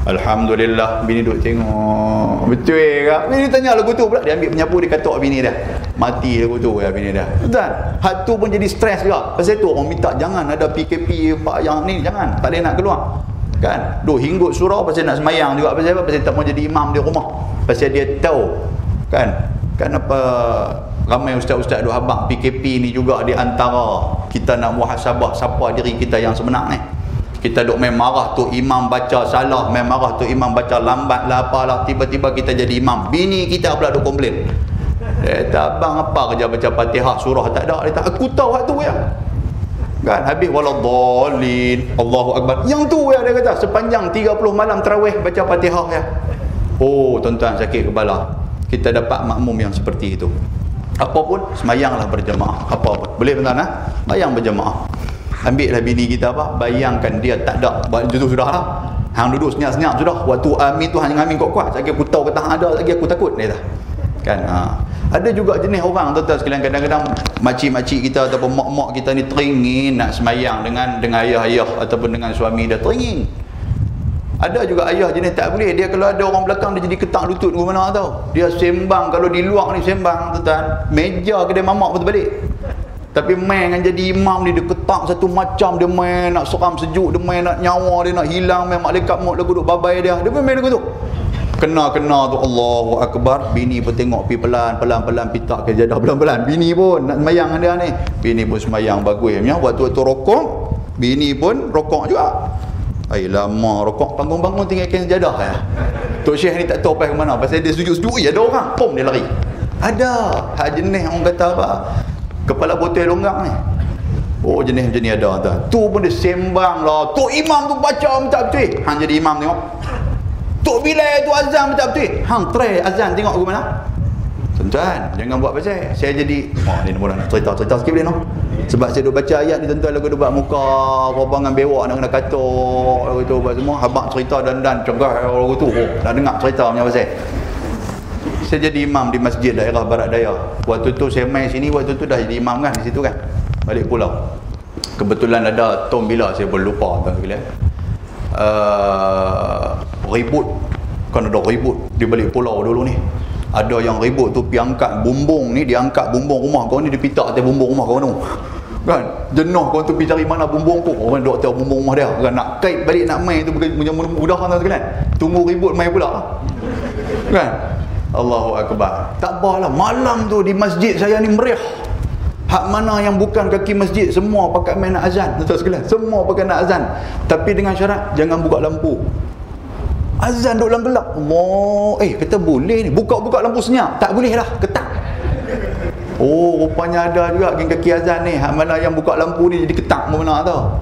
S1: Alhamdulillah, bini duk tengok. Betul ke? Bini tanya lagu tu pula, dia ambil penyapu, dia katuk bini dia. Mati lagu tu ya bini dia. Betul? Hak tu pun jadi stres juga. Pasal tu orang minta jangan ada PKP pak yang ni, jangan. Tak boleh nak keluar. Kan? Duk hinggut surau pasal nak semayang juga. Pasal apa? Pasal tak mau jadi imam di rumah. Pasal dia tahu. Kan? Kenapa ramai ustaz-ustaz duk habaq PKP ni juga di antara kita nak muhasabah siapa diri kita yang sebenar ni. Kita duk main marah tu imam baca salah, main marah tu imam baca lambat lah apalah, tiba-tiba kita jadi imam. Bini kita pula duk komplain. Dia kata, abang apa kerja baca Fatihah surah tak ada? Dia kata, aku tahu hak tu ya. Kan habis waladhdallin, Allahu akbar. Yang tu ya dia kata, sepanjang 30 malam tarawih baca Fatihah ya. Oh, tuan-tuan sakit kepala. Kita dapat makmum yang seperti itu. Apapun semayanglah berjemaah. Apa-apa. Boleh tuan-tuan ha? Semayang berjemaah. Ambillah bini kita apa, bayangkan dia tak ada itu sudah lah, hang duduk senyap-senyap sudah, waktu amin tu hang amin kuat-kuat, lagi aku tahu kata hang ada, lagi aku takut dia kan. Ada juga jenis orang tuan-tuan sekalian, kadang-kadang makcik-makcik kita ataupun mak-mak kita ni teringin nak semayang dengan ayah-ayah ataupun dengan suami dia, teringin. Ada juga ayah jenis tak boleh, dia kalau ada orang belakang dia jadi ketak lutut ke mana tau, dia sembang. Kalau di luar ni sembang tuan-tuan, meja kedai mamak pun terbalik. Tapi main dengan jadi imam ni, dia ketak satu macam, dia main nak seram sejuk, dia main nak nyawa, dia nak hilang, main malaikat maut lagu duk babai dia main lagu tu. Kena-kena tu Allahu akbar, bini pun tengok pi pelan-pelan pitak ke jadah pelan-pelan. Bini pun nak semayang dia ni. Bini pun semayang bagus ya. Waktu-waktu rokok, bini pun rokok juga. Ai lama rokok, bangun-bangun tinggalkan jadah ya. Tok Syekh ni tak tahu apa ke mana, pasal dia sujud-sujud, ada orang, pom dia lari. Ada hak jenis orang kata apa? Kepala botol longgang ni. Oh jenis macam ni ada tuan. Tu pun dia sembang lah. Tok imam tu baca minta betul. Hang jadi imam tengok. Tok Bilal tu azan minta betul. Hang try azan tengok ke mana. Tuan-tuan, jangan buat pasal. Saya jadi ni mula nak cerita sikit boleh no. Sebab saya duk baca ayat ni tuan-tuan, lagu duk buat muka apa dengan bewak nak kena katuk lagu tu buat semua. Habaq cerita dan cegah lagu tu. Nak dengar cerita macam pasal. Saya jadi imam di masjid daerah Barat Daya. Waktu tu saya main sini, waktu tu dah jadi imam kan di situ kan. Balik pulau. Kebetulan ada tahun bila saya pun lupa tuan sekalian. Ribut. Kan ada ribut di balik pulau dulu ni. Ada yang ribut tu pergi angkat bumbung ni, dia angkat bumbung rumah kau ni, dia pitak atas bumbung rumah kau tu. Kan? Jenuh kau tu pergi cari mana bumbung tu. Orang duk tahu bumbung rumah dia. Kan nak kait balik nak main tu punya mudah tuan sekalian. Tunggu ribut main pula. Kan? Allahu akbar. Tak apalah, malam tu di masjid saya ni meriah. Hak mana yang bukan kaki masjid, semua pakai main nak azan. Tuan sekalian, semua pakai nak azan. Tapi dengan syarat, jangan buka lampu. Azan duduk dalam gelap. Allah, kata boleh ni. Buka-buka lampu senyap. Tak boleh lah, ketak. Oh, rupanya ada juga geng kaki azan ni. Hak mana yang buka lampu ni jadi ketak mana tau.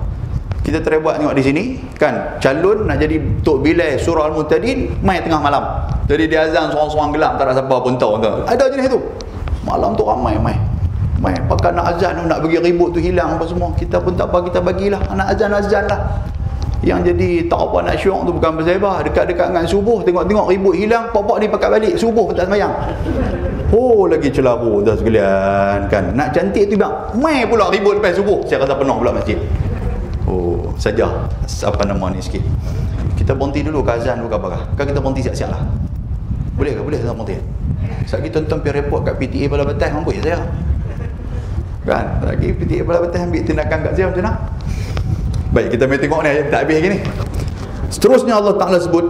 S1: Kita try buat tengok di sini. Kan, calon nak jadi Tok Bilal surah Al-Muntadin, main tengah malam. Jadi dia azan sorang-sorang gelap, tak ada siapa pun tahu. Ada jenis tu. Malam tu ramai main. Pakai nak azan tu, nak bagi ribut tu hilang apa semua. Kita pun tak apa, kita bagilah anak azan lah. Yang jadi tak apa nak syok tu bukan pasal apa. Dekat-dekat dengan subuh, tengok-tengok ribut hilang, pok-pok ni pakai balik, subuh tak sembahyang. Oh, lagi celaru dah sekalian kan. Nak cantik tu bang, main pula ribut lepas subuh. Saya rasa penuh pula masjid. Oh, saja apa nama ni sikit. Kita berhenti dulu ke azan dulu ke apa? Kan kita berhenti siap-siap lah. Boleh ke? Boleh tak berhenti? Sekali tonton pergi report kat PTA Bala Batas, mampu je saya. Kan? Lagi PTA Bala Batas ambil tindakan kat saya macam mana? Baik, kita mari tengok ni, tak habis lagi ni. Seterusnya Allah Ta'ala sebut.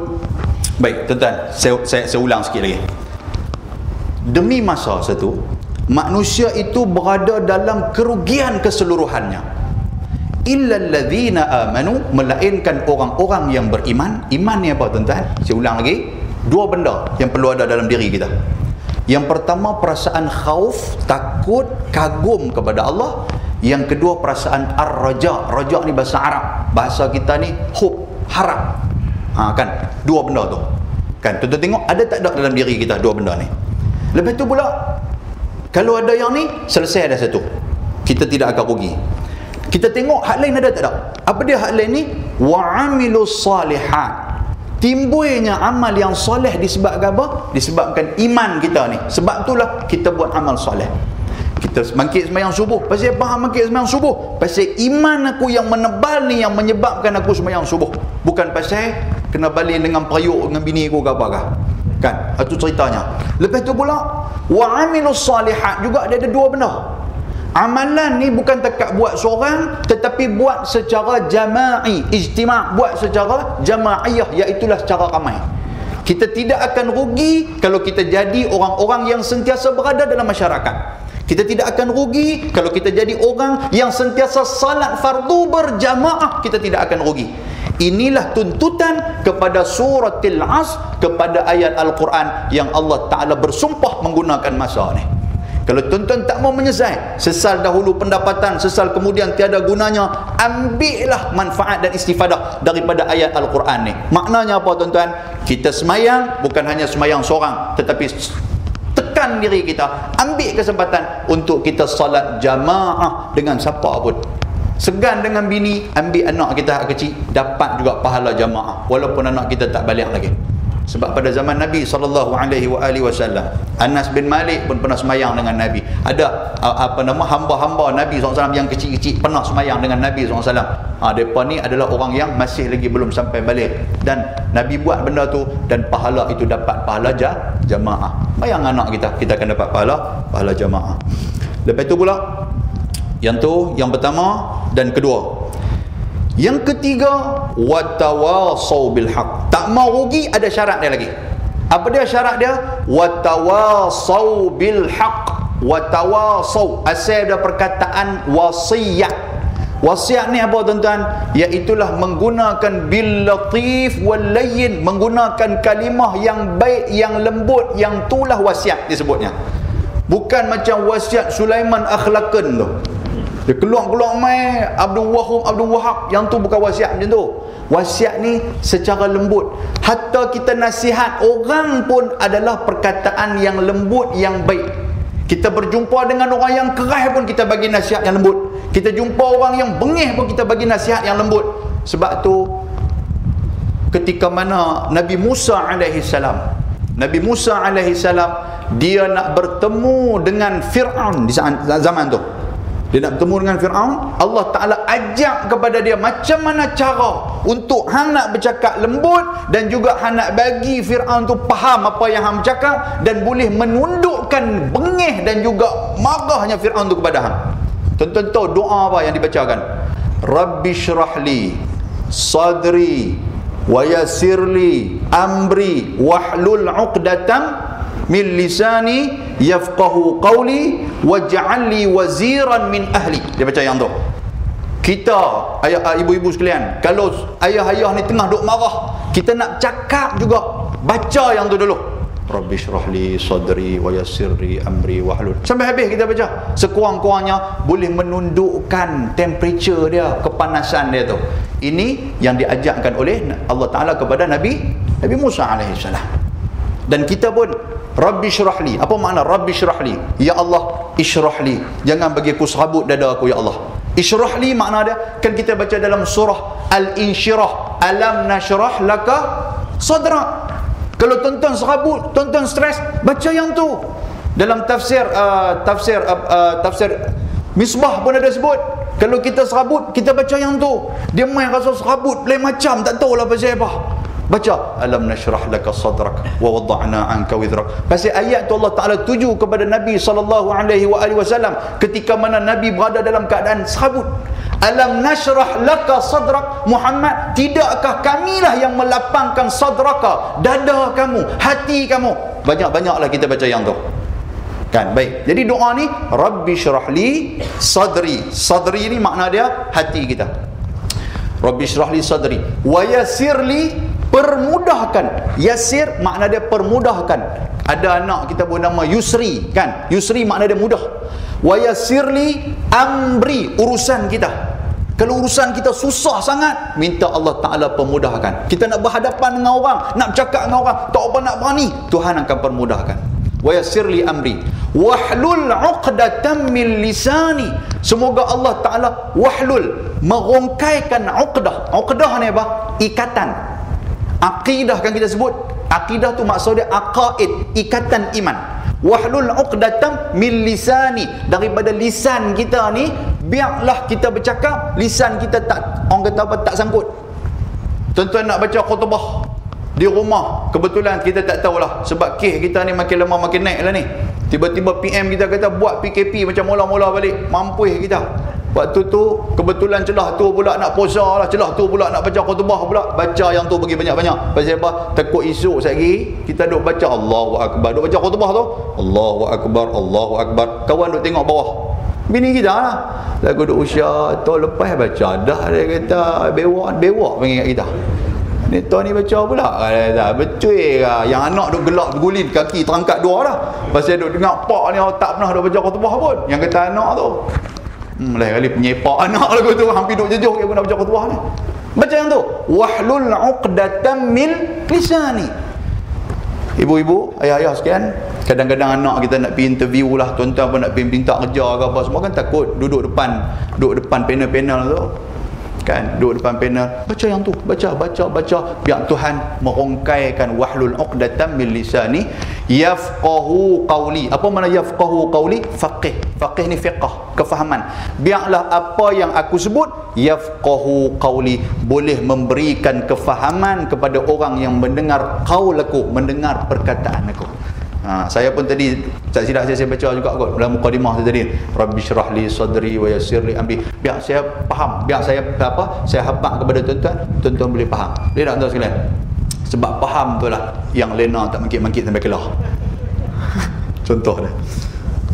S1: Baik, tuan-tuan, saya ulang sikit lagi. Demi masa satu, manusia itu berada dalam kerugian keseluruhannya. Illal ladzina amanu, melainkan orang-orang yang beriman. Iman ni apa tuan-tuan? Saya ulang lagi. Dua benda yang perlu ada dalam diri kita. Yang pertama, perasaan khauf, takut, kagum kepada Allah. Yang kedua, perasaan ar-raja. Raja ni bahasa Arab, bahasa kita ni hope, harap. Kan, dua benda tu. Kan, tuan-tuan tengok ada tak ada dalam diri kita dua benda ni. Lepas tu pula, kalau ada yang ni, selesai dah satu, kita tidak akan rugi. Kita tengok hak lain ada tak ada. Apa dia hak lain ni? Wa'amilus salihat. Timbulnya amal yang soleh disebabkan apa? Disebabkan iman kita ni. Sebab itulah kita buat amal soleh. Kita bangkit sembahyang subuh. Pasal apa bangkit sembahyang subuh? Pasal iman aku yang menebal ni yang menyebabkan aku sembahyang subuh. Bukan pasal kena balik dengan periuk dengan bini aku ke apakah. Kan? Itu ceritanya. Lepas tu pula, wa'amilus salihat juga dia ada dua benda. Amalan ni bukan takat buat seorang, tetapi buat secara jama'i, ijtima', buat secara jama'iyah, iaitulah secara ramai. Kita tidak akan rugi kalau kita jadi orang-orang yang sentiasa berada dalam masyarakat. Kita tidak akan rugi kalau kita jadi orang yang sentiasa salat fardu berjamaah. Kita tidak akan rugi. Inilah tuntutan kepada suratil Asr, kepada ayat Al-Quran yang Allah Ta'ala bersumpah menggunakan masa ni. Kalau tuan-tuan tak mau menyesal, sesal dahulu pendapatan, sesal kemudian tiada gunanya, ambillah manfaat dan istifadah daripada ayat Al-Quran ni. Maknanya apa tuan-tuan? Kita semayang, bukan hanya semayang seorang, tetapi tekan diri kita, ambil kesempatan untuk kita salat jamaah dengan siapa pun. Segan dengan bini, ambil anak kita kecil, dapat juga pahala jamaah walaupun anak kita tak balik lagi. Sebab pada zaman Nabi SAW, Anas bin Malik pun pernah semayang dengan Nabi. Ada hamba-hamba Nabi SAW yang kecil-kecil pernah semayang dengan Nabi SAW. Mereka ni adalah orang yang masih lagi belum sampai balik. Dan Nabi buat benda tu, dan pahala itu dapat pahala jamaah. Bayang anak kita akan dapat pahala jamaah. Lepas tu pula, yang tu yang pertama dan kedua. Yang ketiga, watawasau bil haq. Tak mau rugi, ada syarat dia lagi. Apa dia syarat dia? Watawasau bil haq. Watawasau, asal ada perkataan wasiat. Wasiat ni apa tuan-tuan? Iaitulah menggunakan bil latif wal layyin, menggunakan kalimah yang baik, yang lembut, yang itulah wasiat disebutnya. Bukan macam wasiat Sulaiman akhlaqan tu. Dia keluar-keluar mai Abdul Wahab, yang tu bukan wasiat macam tu. Wasiat ni secara lembut. Hatta kita nasihat orang pun adalah perkataan yang lembut, yang baik. Kita berjumpa dengan orang yang keras pun kita bagi nasihat yang lembut. Kita jumpa orang yang bengih pun kita bagi nasihat yang lembut. Sebab tu ketika mana Nabi Musa alaihissalam, dia nak bertemu dengan Fir'aun di zaman tu. Dia nak bertemu dengan Fir'aun, Allah Ta'ala ajak kepada dia macam mana cara untuk hang nak bercakap lembut, dan juga hang nak bagi Fir'aun tu faham apa yang hang bercakap, dan boleh menundukkan bengih dan juga marahnya Fir'aun tu kepada hang. Tuan-tuan tahu doa apa yang dibacakan? Rabbi syrahli sadri wa yassirli amri wahlul uqdatam min lisani yafqahu qawli waj'al li waziran min ahli. Dia baca yang tu. Kita ayah ibu-ibu sekalian, kalau ayah-ayah ni tengah duk marah, kita nak cakap juga, baca yang tu dulu. Rabbi shrah li sadri wa yassir li amri wahlul. Sampai habis kita baca. Sekurang-kurangnya boleh menundukkan temperature dia, kepanasan dia tu. Ini yang diajarkan oleh Allah Taala kepada Nabi Musa alaihissalam. Dan kita pun Rabbi syrah li. Apa makna Rabbi syrah li? Ya Allah, isyrah li. Jangan bagi aku serabut dada aku, ya Allah. Isyrah li makna dia, kan kita baca dalam surah Al-Insyirah, alam nasyrah laka sadrak. Kalau tuan-tuan serabut, tuan-tuan stres, baca yang tu. Dalam tafsir Misbah pun ada sebut, kalau kita serabut, kita baca yang tu. Dia main rasa serabut lain macam, tak tahulah pasal apa. Baca alam nashrah laka sadrak wa wada'na anka wizrak. Pasal ayat tu Allah Taala tuju kepada Nabi SAW ketika mana Nabi berada dalam keadaan serabut. Alam nashrah laka sadrak, Muhammad, tidakkah kamilah yang melapangkan sadraka, dada kamu, hati kamu. Banyak-banyaklah kita baca yang tu. Kan? Baik. Jadi doa ni Rabbi syrah li sadri. Sadri ni makna dia hati kita. Rabbi syrah li sadri wa yassir li, permudahkan. Yasir makna dia permudahkan. Ada anak kita pun nama Yusri, kan? Yusri makna dia mudah. Wa yassirli amri, urusan kita. Kalau urusan kita susah sangat, minta Allah Taala permudahkan. Kita nak berhadapan dengan orang, nak bercakap dengan orang, tak apa nak berani, Tuhan akan permudahkan. Wa yassirli amri wahlul 'uqdatam min lisani. Semoga Allah Taala wahlul, merongkaikan 'uqdah. 'Uqdah ni apa? Ikatan. Akidah kan kita sebut. Akidah tu maksud dia aqaid, ikatan iman. Wahlul 'uqdatam min lisani, daripada lisan kita ni, biarlah kita bercakap, lisan kita tak, orang kata apa, tak sangkut. Tuan-tuan nak baca khutbah di rumah, kebetulan kita tak tahulah, sebab kes kita ni makin lama makin naik lah ni. Tiba-tiba PM kita kata buat PKP macam mula-mula balik, mampus kita. Waktu tu kebetulan celah tu pula nak puasa lah, celah tu pula nak baca khutbah pula. Baca yang tu bagi banyak-banyak. Pasal apa? Takut esok lagi kita duk baca Allahu Akbar, duk baca khutbah tu Allahu Akbar, Allahu Akbar, kawan duk tengok bawah. Bini kita lah lagu duk usia tu lepas baca dah, dia kata bewak panggil kat kita. Ni tuan ni baca pula, betul lah. Yang anak duk gelak bergulin, kaki terangkat dua lah. Pasal duk dengar pak ni tak pernah duk baca khutbah pun. Yang kata anak tu lain kali penyepak anak lagu tu, hampir duk jejuh dia pun nak baca khutbah ni. Baca yang tu, wahlul 'uqdatam min lisani. Ibu-ibu, ayah-ayah sekalian, kadang-kadang anak kita nak pergi interview lah, tuan-tuan pun nak pergi minta kerja ke apa, semua kan takut duduk depan panel-panel tu. Kan, duduk depan panel, baca yang tu, baca, biar Tuhan merongkaikan wahlul 'uqdatam min lisani yafqahu qawli. Apa makna yafqahu qawli? Faqih. Faqih ni fiqh, kefahaman. Biarlah apa yang aku sebut yafqahu qawli, boleh memberikan kefahaman kepada orang yang mendengar qaul aku, mendengar perkataan aku. Saya pun tadi tak silap saya baca juga kot dalam mukadimah tu tadi, Rabbi syrah li sadri wa yassir li amri. Biar saya faham, biar saya saya habaq kepada tuan-tuan boleh faham. Boleh tak tuan sekalian? Sebab faham tu lah yang lena tak mangkit-mangkit sampai kelah. Contoh dia.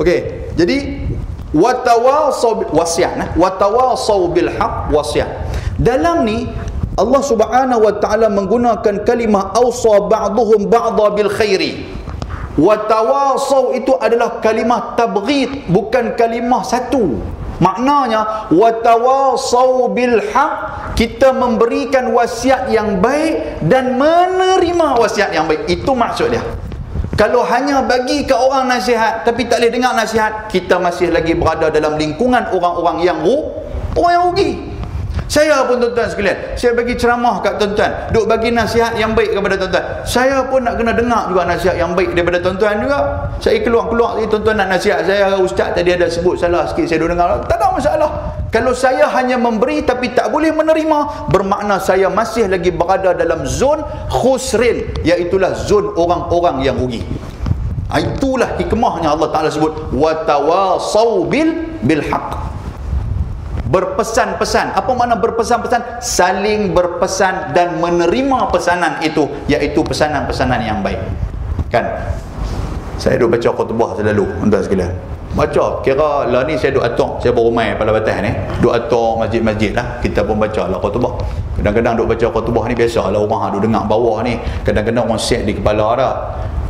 S1: Okey, jadi watawasau wasiat, watawasau bil haq wasiat. Dalam ni Allah Subhanahu wa taala menggunakan kalimah awsa ba'dhum ba'dha bil khairi. Watawasau itu adalah kalimah tabghid, bukan kalimah satu. Maknanya watawasau bil haq, kita memberikan wasiat yang baik dan menerima wasiat yang baik. Itu maksud dia. Kalau hanya bagi ke orang nasihat tapi tak boleh dengar nasihat, kita masih lagi berada dalam lingkungan orang-orang yang rugi. Saya pun tuan-tuan sekalian, saya bagi ceramah kat tuan-tuan, duk bagi nasihat yang baik kepada tuan-tuan. Saya pun nak kena dengar juga nasihat yang baik daripada tuan-tuan juga. Saya keluar lagi, tuan-tuan nak nasihat saya, ustaz tadi ada sebut salah sikit, saya duk dengar, tak ada masalah. Kalau saya hanya memberi tapi tak boleh menerima, bermakna saya masih lagi berada dalam zon khusrin, iaitulah zon orang-orang yang rugi. Itulah hikmahnya Allah Ta'ala sebut watawasau bil haq. Berpesan-pesan. Apa makna berpesan-pesan? Saling berpesan dan menerima pesanan itu, iaitu pesanan-pesanan yang baik. Kan? Saya duk baca khutbah selalu, tuan sekalian. Baca, kira lah ni saya duk atok, saya baru main pada batas ni, duk atok masjid-masjid lah, kita pun baca lah khutbah. Kadang-kadang duk baca khutbah ni biasalah orang duk dengar bawah ni, kadang-kadang orang set di kepala dah.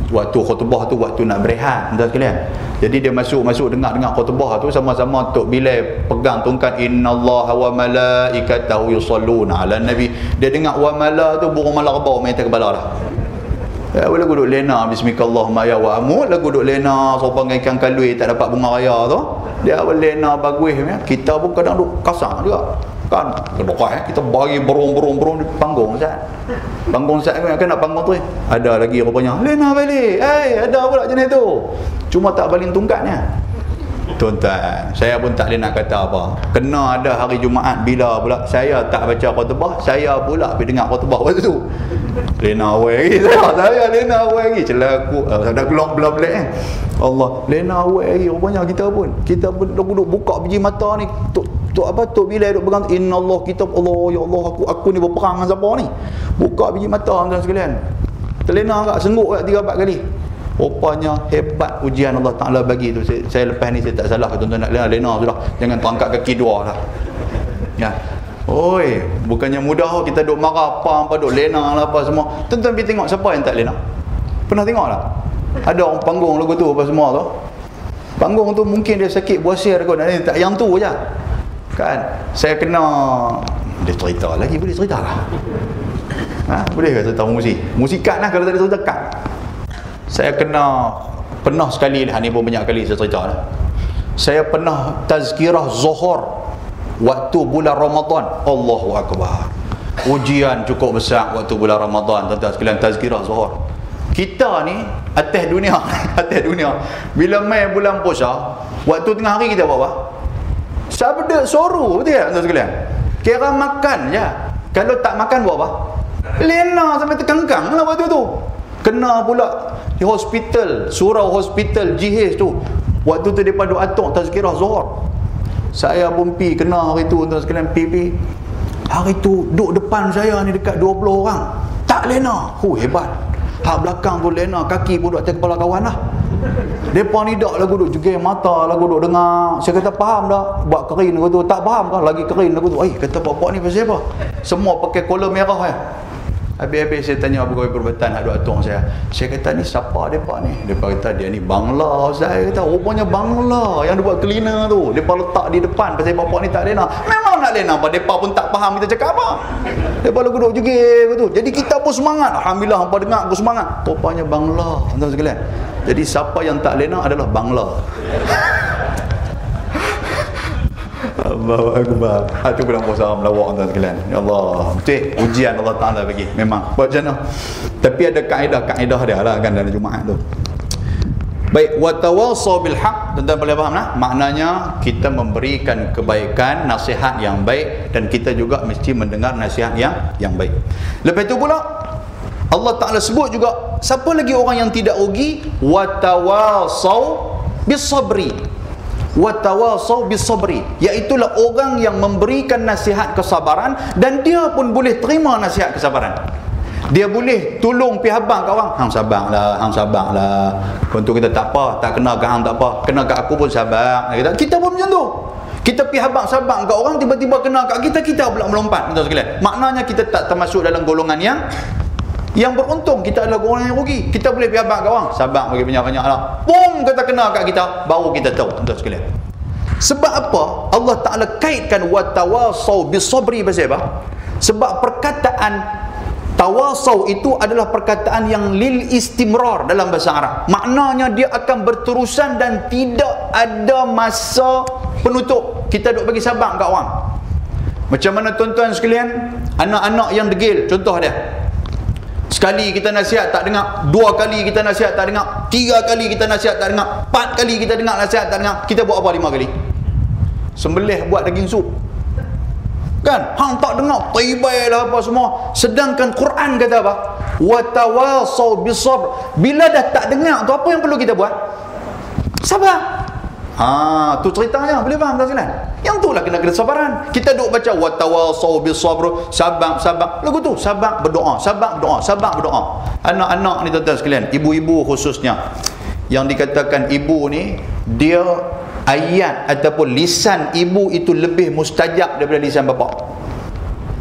S1: Waktu khutbah tu waktu nak berehat, tuan sekalian. Jadi dia masuk dengar khutbah tu, sama-sama Tok Bilal pegang tongkat innallaha wa malaikatahu yusalluna ala nabi. Dia dengar wa mala tu burung mala rebau main atas kepala dah. Ya, lagu duk lena bismikallahumma ya wa amu, lagu duk lena sopang ikan kalui tak dapat bunga raya tu. Dia lena bagus ya. Kita pun kadang duk kasar juga. Kan kita bagi berung di panggung Ustaz. Panggung Ustaz kan nak panggung tu. Ada lagi rupanya. Lena balik. Ada pula jenis tu. Cuma tak baling tungkatnya. Tuan-tuan, saya pun tak boleh nak kata apa. Kena ada hari Jumaat bila pula saya tak baca khutbah, saya pula pergi dengar khutbah waktu tu. Lena awal lagi saya lena awal lagi celaku dah keluar belah-belah Allah lena awal lagi rupanya kita pun duduk buka biji mata ni Tok Bilal duk pegang innallah kitab Allah ya Allah aku ni berperang dengan siapa ni, buka biji mata tuan sekalian, terlena agak sengguk agak 3-4 kali. Rupanya hebat ujian Allah Ta'ala bagi tu. Saya lepas ni saya tak salah tuan-tuan nak lena sudah, jangan terangkat kaki dua lah ya. Oi, bukannya mudah kita duk marah apa duk lena lah apa semua. Tuan-tuan pergi tengok siapa yang tak lena. Pernah tengok tak? Ada orang panggung lagu tu apa semua tu. Panggung tu mungkin dia sakit buasir kot, tak yang tu je. Kan? Saya kena dia cerita lagi, boleh cerita lah. Boleh ke cerita musikan lah kalau tak ada cerita kan. Saya pernah sekali lah, ni pun banyak kali saya cerita lah. Saya pernah tazkirah zuhur waktu bulan Ramadan. Allahu Akbar. Ujian cukup besar waktu bulan Ramadan, tuan-tuan sekalian, tazkirah zuhur. Kita ni atas dunia bila main bulan puasa, waktu tengah hari kita buat apa? Sabda suruh, betul tak tuan sekalian? Kira makan je. Kalau tak makan buat apa? Lena sampai terkangkang lah waktu tu. Kena pula di hospital, surau hospital GH tu. Waktu tu dia pada atok tazkirah zuhur. Saya pun kena hari tu tuan sekalian, hari tu duduk depan saya ni dekat 20 orang. Tak lena. Hebat. Hak belakang tu lena, kaki pun duduk atas kepala kawan lah. Mereka ni dak lagu duduk juga mata, lagu duduk dengar. Saya kata faham dah, buat kerin lagu tu. Tak faham kan, lagi kerin lagu tu. Kata bapak ni pasal apa? Semua pakai kola merah ya. Habis-habis saya tanya pegawai perubatan ada atung saya. Saya kata ni siapa depa ni? Depa kata dia ni Bangla. Saya kata rupanya Bangla yang dia buat cleaner tu. Depa letak di depan pasal bapak ni tak lena. Memang nak lena apa? Depa pun tak faham kita cakap apa. Depa lagu duduk juga betul. Jadi kita pun semangat. Alhamdulillah hangpa dengar pun semangat. Rupanya Bangla, tuan sekalian. Jadi siapa yang tak lena adalah Bangla. Allahu Akbar. Itu bulan puasa melawak tuan sekalian. Ya Allah, betul ujian Allah Taala bagi. Memang buat macam mana. Tapi ada kaedah dia lah kan dalam Jumaat tu. Baik, wa tawassaw bil haq, tuan-tuan boleh faham lah? Maknanya kita memberikan kebaikan, nasihat yang baik, dan kita juga mesti mendengar nasihat yang baik. Lepas itu pula Allah Taala sebut juga siapa lagi orang yang tidak rugi? Wa tawassaw bis sabri. Watawasau bisabri, iaitulah orang yang memberikan nasihat kesabaran dan dia pun boleh terima nasihat kesabaran. Dia boleh tolong pihak abang kat orang, hang sabarlah. Contoh kita tak apa, tak kena kat hang tak apa, kena kat aku pun sabar. Kita pun macam tu. Kita pihak abang sabar kat orang, tiba-tiba kena kat kita pula melompat. Tuan sekalian, maknanya kita tak termasuk dalam golongan yang beruntung. Kita adalah orang yang rugi. Kita boleh biar kat orang, sabar bagi banyak-banyak lah. Pum kata kena kat kita, baru kita tahu tuan sekalian. Sebab apa? Allah Ta'ala kaitkan watawasau bisabri pasal apa? Sebab perkataan tawasau itu adalah perkataan yang lil istimrar dalam bahasa Arab. Maknanya dia akan berterusan dan tidak ada masa penutup. Kita duk bagi sabar kat orang. Macam mana tuan-tuan sekalian, anak-anak yang degil, contoh dia. Sekali kita nasihat tak dengar, 2 kali kita nasihat tak dengar, 3 kali kita nasihat tak dengar, 4 kali kita dengar nasihat tak dengar, kita buat apa 5 kali? Sembelih buat daging sup. Kan? Hang tak dengar, tibai lah apa semua. Sedangkan Quran kata apa? Watawasau bisabr. Bila dah tak dengar tu, apa yang perlu kita buat? Sabar. Tu ceritanya, boleh faham tak sekalian? Yang tu lah kena kesabaran. Kita duk baca watawasau bisabr, sabar lagu tu, sabar berdoa. Anak-anak ni tuan-tuan sekalian, ibu-ibu khususnya, yang dikatakan ibu ni, dia ayat ataupun lisan ibu itu lebih mustajab daripada lisan bapa.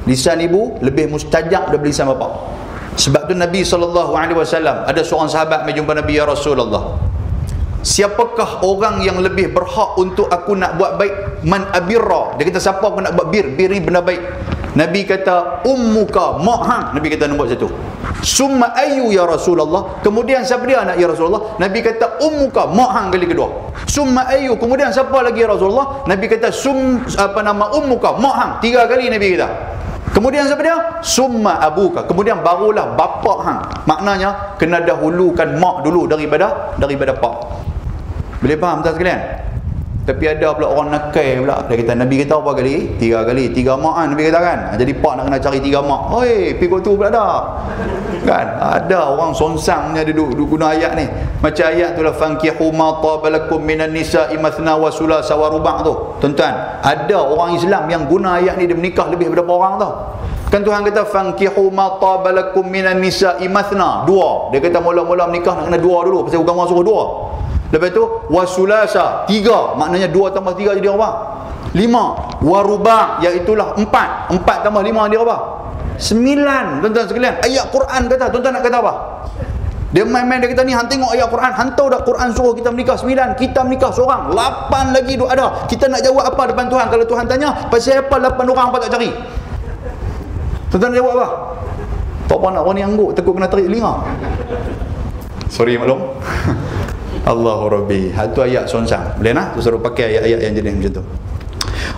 S1: Lisan ibu lebih mustajab daripada lisan bapa. Sebab tu Nabi SAW, ada seorang sahabat mai jumpa Nabi, ya Rasulullah, siapakah orang yang lebih berhak untuk aku nak buat baik? Man abirra. Dia kata, siapa aku nak buat bir? Bir ni benda baik. Nabi kata, ummuka, mak hang. Nabi kata nombor satu. Summa ayu ya Rasulullah. Kemudian siapa dia anak ya Rasulullah? Nabi kata, ummuka, mak hang kali kedua. Summa ayu. Kemudian siapa lagi ya Rasulullah? Nabi kata, ummuka, mak hang. 3 kali Nabi kata. Kemudian siapa dia? Summa abuka. Kemudian barulah bapa hang. Maknanya kena dahulukan mak dulu daripada pak. Boleh faham tak sekalian? Tapi ada pula orang nakal pula. Dia kata, Nabi kata apa kali? 3 kali. 3 mak kan Nabi kata kan? Jadi pak nak kena cari 3 mak. Oi, pergi tu pula dah. Kan? Ada orang sonsangnya duduk guna ayat ni. Macam ayat tu lah, fankihu ma tabalakum minan nisa'i mathna wa sulasa wa ruba' tu. Tuan-tuan, ada orang Islam yang guna ayat ni, dia menikah lebih daripada orang tau. Kan Tuhan kata fankihu ma tabalakum minan nisa'i mathna, 2. Dia kata mula-mula menikah nak kena 2 dulu, pasal agama suruh 2. Lepas tu wasulasa, 3. Maknanya 2 tambah 3 jadi apa? 5. Waruba', iaitulah 4. 4 tambah 5 dia apa? 9. Tuan-tuan sekalian, ayat Quran kata. Tuan-tuan nak kata apa? Dia main-main, dia kata ni, hang tengok ayat Quran, hantau dah Quran suruh kita menikah 9, kita menikah seorang, 8 lagi duk ada. Kita nak jawab apa depan Tuhan kalau Tuhan tanya, pasal apa 8 orang apa tak cari? Tuan-tuan jawab apa? Tak apa nak orang ni angguk, takut kena tarik telinga. Sorry maklum. Allahu Rabbi. Itu ayat sonsang. Boleh nak? Suruh pakai ayat-ayat yang jenis macam tu.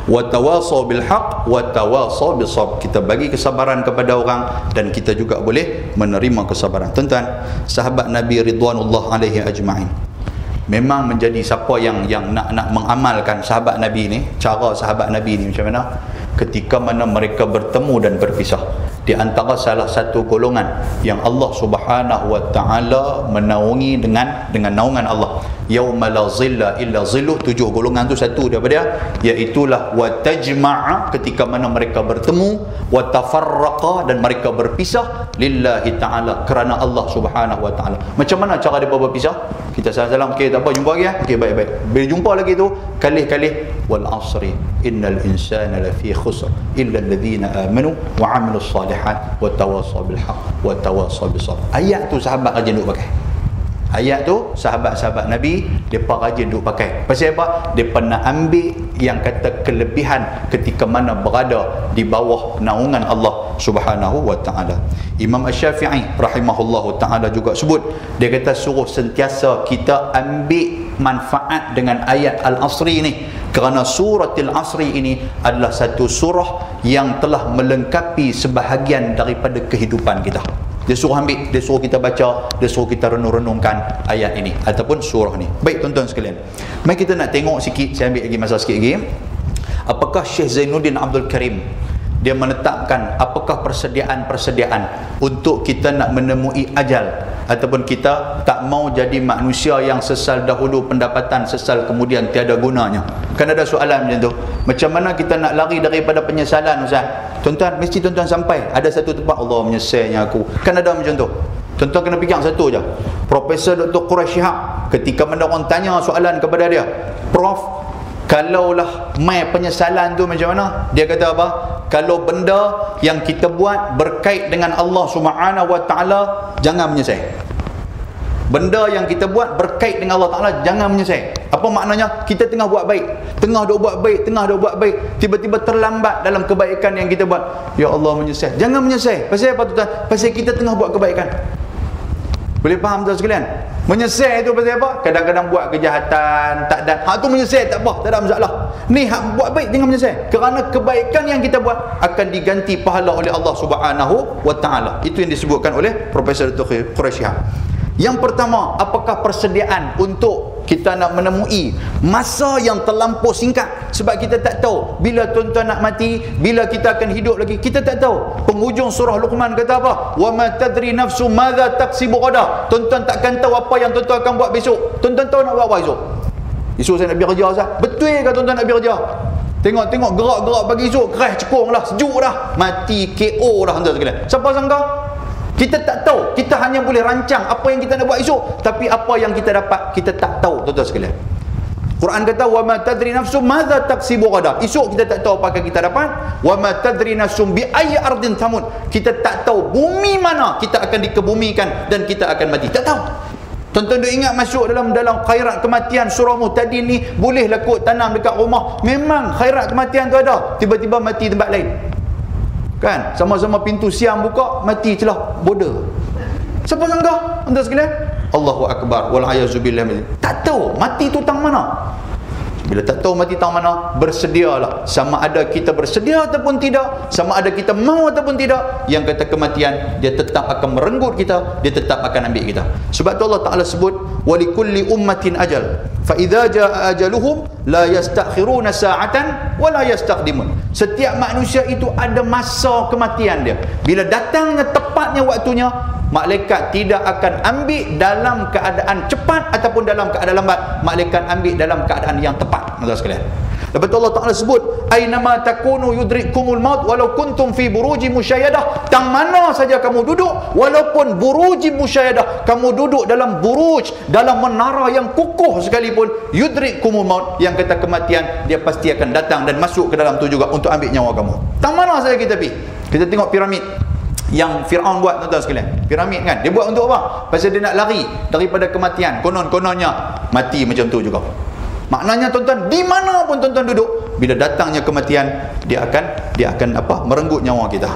S1: Wa tawasaw bil haqq wa tawasaw bis sabr. Kita bagi kesabaran kepada orang dan kita juga boleh menerima kesabaran. Tuan-tuan, sahabat Nabi ridwanullah alaihi ajma'in memang menjadi siapa yang nak mengamalkan sahabat Nabi ni, cara sahabat Nabi ni macam mana? Ketika mana mereka bertemu dan berpisah, di antara salah satu golongan yang Allah Subhanahu wa taala menaungi dengan naungan Allah, yauma la zilla illa zilluh. 7 golongan tu satu daripada dia, iaitulah wa tajma'a, ketika mana mereka bertemu, wa tafarraqa, dan mereka berpisah lillahi taala, kerana Allah Subhanahu wa taala. Macam mana cara dia berpisah? Kita salam, okey tak apa, jumpa lagi ya. Okey, baik-baik. Bila jumpa lagi tu, kalih-kalih, wal asri innal insana lafi khusr illa alladhina amanu wa 'amilus salihat wa tawasaw bil haqq wa tawasaw bis sabr. Ayat tu sahabat rajin duk pakai. Ayat tu sahabat-sahabat Nabi depa rajin duk pakai. Pasal apa? Depa nak ambil yang kata kelebihan ketika mana berada di bawah naungan Allah Subhanahu wa taala. Imam Asy-Syafi'i rahimahullahu taala juga sebut, dia kata suruh sentiasa kita ambil manfaat dengan ayat Al-Asri ni, kerana surah Al-Asri ini adalah satu surah yang telah melengkapi sebahagian daripada kehidupan kita. Dia suruh ambil, dia suruh kita baca, dia suruh kita renung-renungkan ayat ini ataupun surah ni. Baik tuan-tuan sekalian, mari kita nak tengok sikit, saya ambil lagi masa sikit lagi. Apakah Syekh Zainuddin Abdul Karim dia menetapkan apakah persediaan-persediaan untuk kita nak menemui ajal, ataupun kita tak mau jadi manusia yang sesal dahulu, pendapatan sesal kemudian tiada gunanya. Kan ada soalan macam tu, macam mana kita nak lari daripada penyesalan Ustaz? Tuan-tuan, mesti tuan-tuan sampai ada satu tempat, Allah menyesalnya aku. Kan ada macam tu. Tuan-tuan kena fikir satu je. Profesor Dr. Quraisy Shihab, ketika mana orang tanya soalan kepada dia, Prof, kalaulah mai penyesalan tu macam mana? Dia kata apa? Kalau benda yang kita buat berkait dengan Allah Subhanahu wa taala, jangan menyesal. Benda yang kita buat berkait dengan Allah Taala, jangan menyesal. Apa maknanya? Kita tengah buat baik, tengah duk buat baik, tiba-tiba terlambat dalam kebaikan yang kita buat, ya Allah menyesal. Jangan menyesal. Pasal apa tuan? Pasal kita tengah buat kebaikan. Boleh faham tuan sekalian? Menyesal itu pasal apa? Kadang-kadang buat kejahatan, tak ada. Hak tu menyesal tak apa, tak ada masalah. Ni hak buat baik jangan menyesal. Kerana kebaikan yang kita buat akan diganti pahala oleh Allah Subhanahu wa taala. Itu yang disebutkan oleh Profesor Dr. Quraisy Shihab. Yang pertama, apakah persediaan untuk kita nak menemui masa yang terlampau singkat? Sebab kita tak tahu bila tuan-tuan nak mati, bila kita akan hidup lagi, kita tak tahu. Penghujung surah Luqman kata apa? Wa ma tadri nafsu madza taksibu ghadan. Tuan-tuan takkan tahu apa yang tuan-tuan akan buat besok. Tuan-tuan tahu nak buat apa esok? Esok saya nak pergi kerja Ustaz. Betul ke tuan-tuan nak pergi kerja? Tengok gerak-gerak pagi esok, keras cekung lah, sejuk dah, mati KO dah tuan-tuan sekalian. Siapa sangka? Kita tak tahu. Kita hanya boleh rancang apa yang kita nak buat esok, tapi apa yang kita dapat kita tak tahu, tuan-tuan sekalian. Quran kata wa ma tadri nafsum madza taksibu ghadan. Esok kita tak tahu apa yang kita dapat. Wa ma tadri nafsum bi ayyi ardin tamut. Kita tak tahu bumi mana kita akan dikebumikan dan kita akan mati. Tak tahu. Tuan-tuan duk ingat masuk dalam khairat kematian surah Muhtadin ni, bolehlah kot tanam dekat rumah. Memang khairat kematian tu ada. Tiba-tiba mati tempat lain. Kan? Sama-sama pintu siang buka, mati celah border. Siapa sangka? Tuan-tuan sekalian? Allahu Akbar. Wal'ayazubillah. Tak tahu mati tu tang mana. Bila tak tahu mati tang mana, bersedialah. Sama ada kita bersedia ataupun tidak, sama ada kita mau ataupun tidak, yang kata kematian, dia tetap akan merenggut kita, dia tetap akan ambil kita. Sebab tu Allah Ta'ala sebut, walikulli ummatin ajal, fa idza jaa ajaluhum la yastakhiruna sa'atan wa la yastaqdimun. Setiap manusia itu ada masa kematian dia. Bila datangnya tepatnya waktunya, malaikat tidak akan ambil dalam keadaan cepat ataupun dalam keadaan lambat. Malaikat ambil dalam keadaan yang tepat. Tuan-tuan sekalian. Lepas tu Allah Ta'ala sebut, aynama takunu yudrikumul maut walau kuntum fi buruji musyayadah. Tang mana saja kamu duduk, walaupun buruji musyayadah, kamu duduk dalam buruj, dalam menara yang kukuh sekalipun, yudrikumul maut, yang kata kematian, dia pasti akan datang dan masuk ke dalam tu juga untuk ambil nyawa kamu. Tang mana saja kita pergi. Kita tengok piramid yang Fir'aun buat, tuan-tuan sekalian. Piramid kan, dia buat untuk apa? Pasal dia nak lari daripada kematian. Konon-kononnya mati macam tu juga. Maknanya tuan-tuan, di mana pun tuan-tuan duduk, bila datangnya kematian, dia akan apa? Merenggut nyawa kita.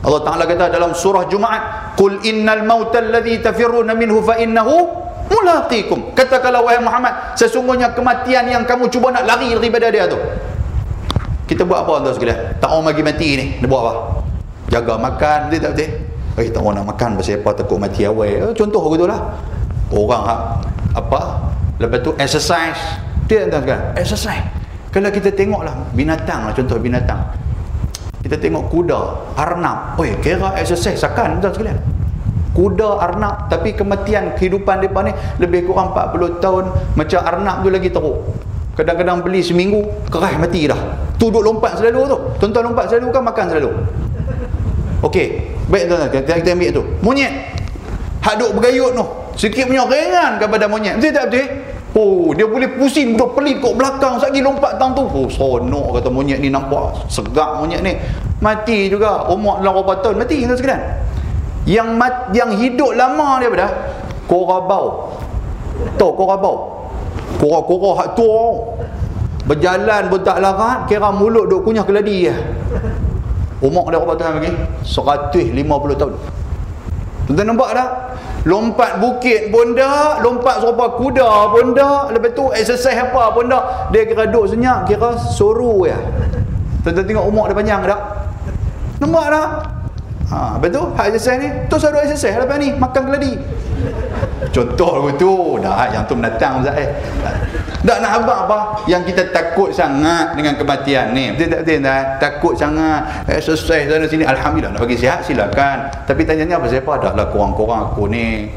S1: Allah Ta'ala kata dalam surah Jumaat, qul innal mauta alladhi tafirruna minhu fa innahu mulaqikum. Katakanlah wahai Muhammad, sesungguhnya kematian yang kamu cuba nak lari daripada dia tu. Kita buat apa, tuan-tuan sekalian? Tak orang bagi mati ni, dia buat apa? Jaga makan, betul tak betul? Tak orang nak makan pasal apa, takut mati awal. Contoh begitulah. Orang lepas tu exercise. Dia tuan-tuan, exercise. Kalau kita tengoklah binatang lah, contoh binatang. Kita tengok kuda, arnab. Kira exercise sakan, tuan sekalian. Kuda, arnab, tapi kematian kehidupan mereka ni lebih kurang 40 tahun. Macam arnab tu lagi teruk. Kadang-kadang beli seminggu, keras mati dah. Tu duduk lompat selalu tu. Tuan-tuan lompat selalu kan, makan selalu. Okey, baik tuan-tuan, kita ambil tu. Monyet. Hak duk bergayut tu. Sikit punya ringan kepada monyet. Betul tak betul? Dia boleh pusing, duduk pelit kat belakang, lagi lompat tang tu. Sonok kata monyet ni, nampak segak monyet ni. Mati juga. Umur dalam berapa tahun mati, tuan sekalian. Yang hidup lama dia pada korabau. Tahu korabau? Kora-kora hak tua. Berjalan pun tak larat, kira mulut duk kunyah keladi je. Umur dia berapa tahun lagi? 150 tahun. Tuan-tuan nampak tak? Lompat bukit pun dah, lompat serupa kuda pun dah, lepas tu exercise apa pun dah. Dia kira duduk senyap, kira suruh ya. Tuan-tuan tengok umur dia panjang tak? Nampak tak? Lepas tu hak exercise ni, tu selalu exercise lepas ni, makan keladi. Contoh tu dah, yang tu mendatang Ustaz. Tak nak abang apa? Yang kita takut sangat dengan kematian ni. Betul tak betul? Takut sangat. Exercise sana sini, alhamdulillah nak bagi sihat silakan. Tapi tanyanya apa siapa? Dahlah korang-korang aku ni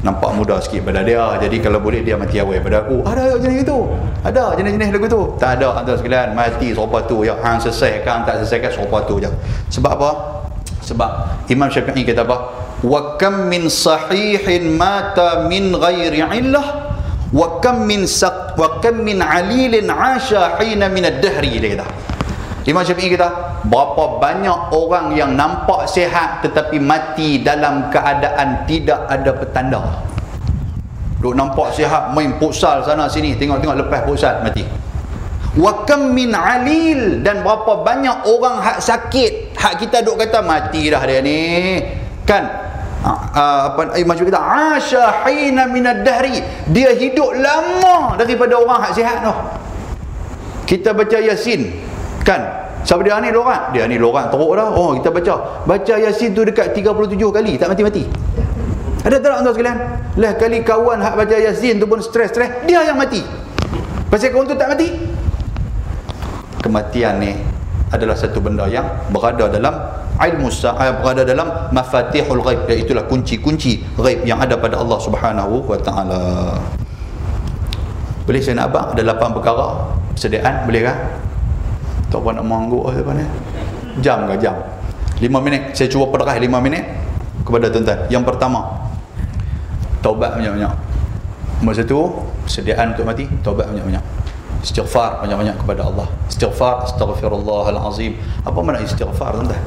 S1: nampak muda sikit pada dia. Jadi kalau boleh dia mati awal pada aku. Ada jenis itu. Ada jenis-jenis lagu tu. Tak ada antara sekalian mati serupa tu. Ya, hang selesaikan tak selesaikan serupa tu je. Sebab apa? Sebab Imam Syafi'i kata apa? Wa kam min sahihin mata min ghairi illah wa kam min alilin 'asha hina min ad-dahri. Dia kata, Imam Syafi'i kata, berapa banyak orang yang nampak sihat tetapi mati dalam keadaan tidak ada petanda. Duk nampak sihat, main futsal sana sini, tengok-tengok lepas futsal mati. Wa kam min alil, dan berapa banyak orang hak sakit, hak kita duk kata mati dah dia ni kan. Imam Syafi'i kata asya hina minad dahri, dia hidup lama daripada orang hak sihat tu. Kita baca Yasin kan, siapa dia ni lorat? Dia ni lorat teruk dah. Kita baca Yasin tu dekat 37 kali tak mati-mati. Ada tak tuan sekalian? Lah kali kawan hak baca Yasin tu pun stres-stres, dia yang mati. Pasal kawan tu tak mati. Kematian ni adalah satu benda yang berada dalam ilmu berada dalam mafatihul ghaib, iaitulah kunci-kunci ghaib yang ada pada Allah Subhanahu wa taala. Boleh saya nak abang ada 8 perkara persediaan, boleh kan? Tak apa nak mengangguk apa ni? Jam ke jam? 5 minit. Saya cuba perdekas 5 minit. kepada tuan-tuan. Yang pertama, taubat banyak-banyak. Nombor satu, persediaan untuk mati, taubat banyak-banyak. Istighfar banyak-banyak kepada Allah. Istighfar, astaghfirullahalazim. Apa makna istighfar, tuan-tuan?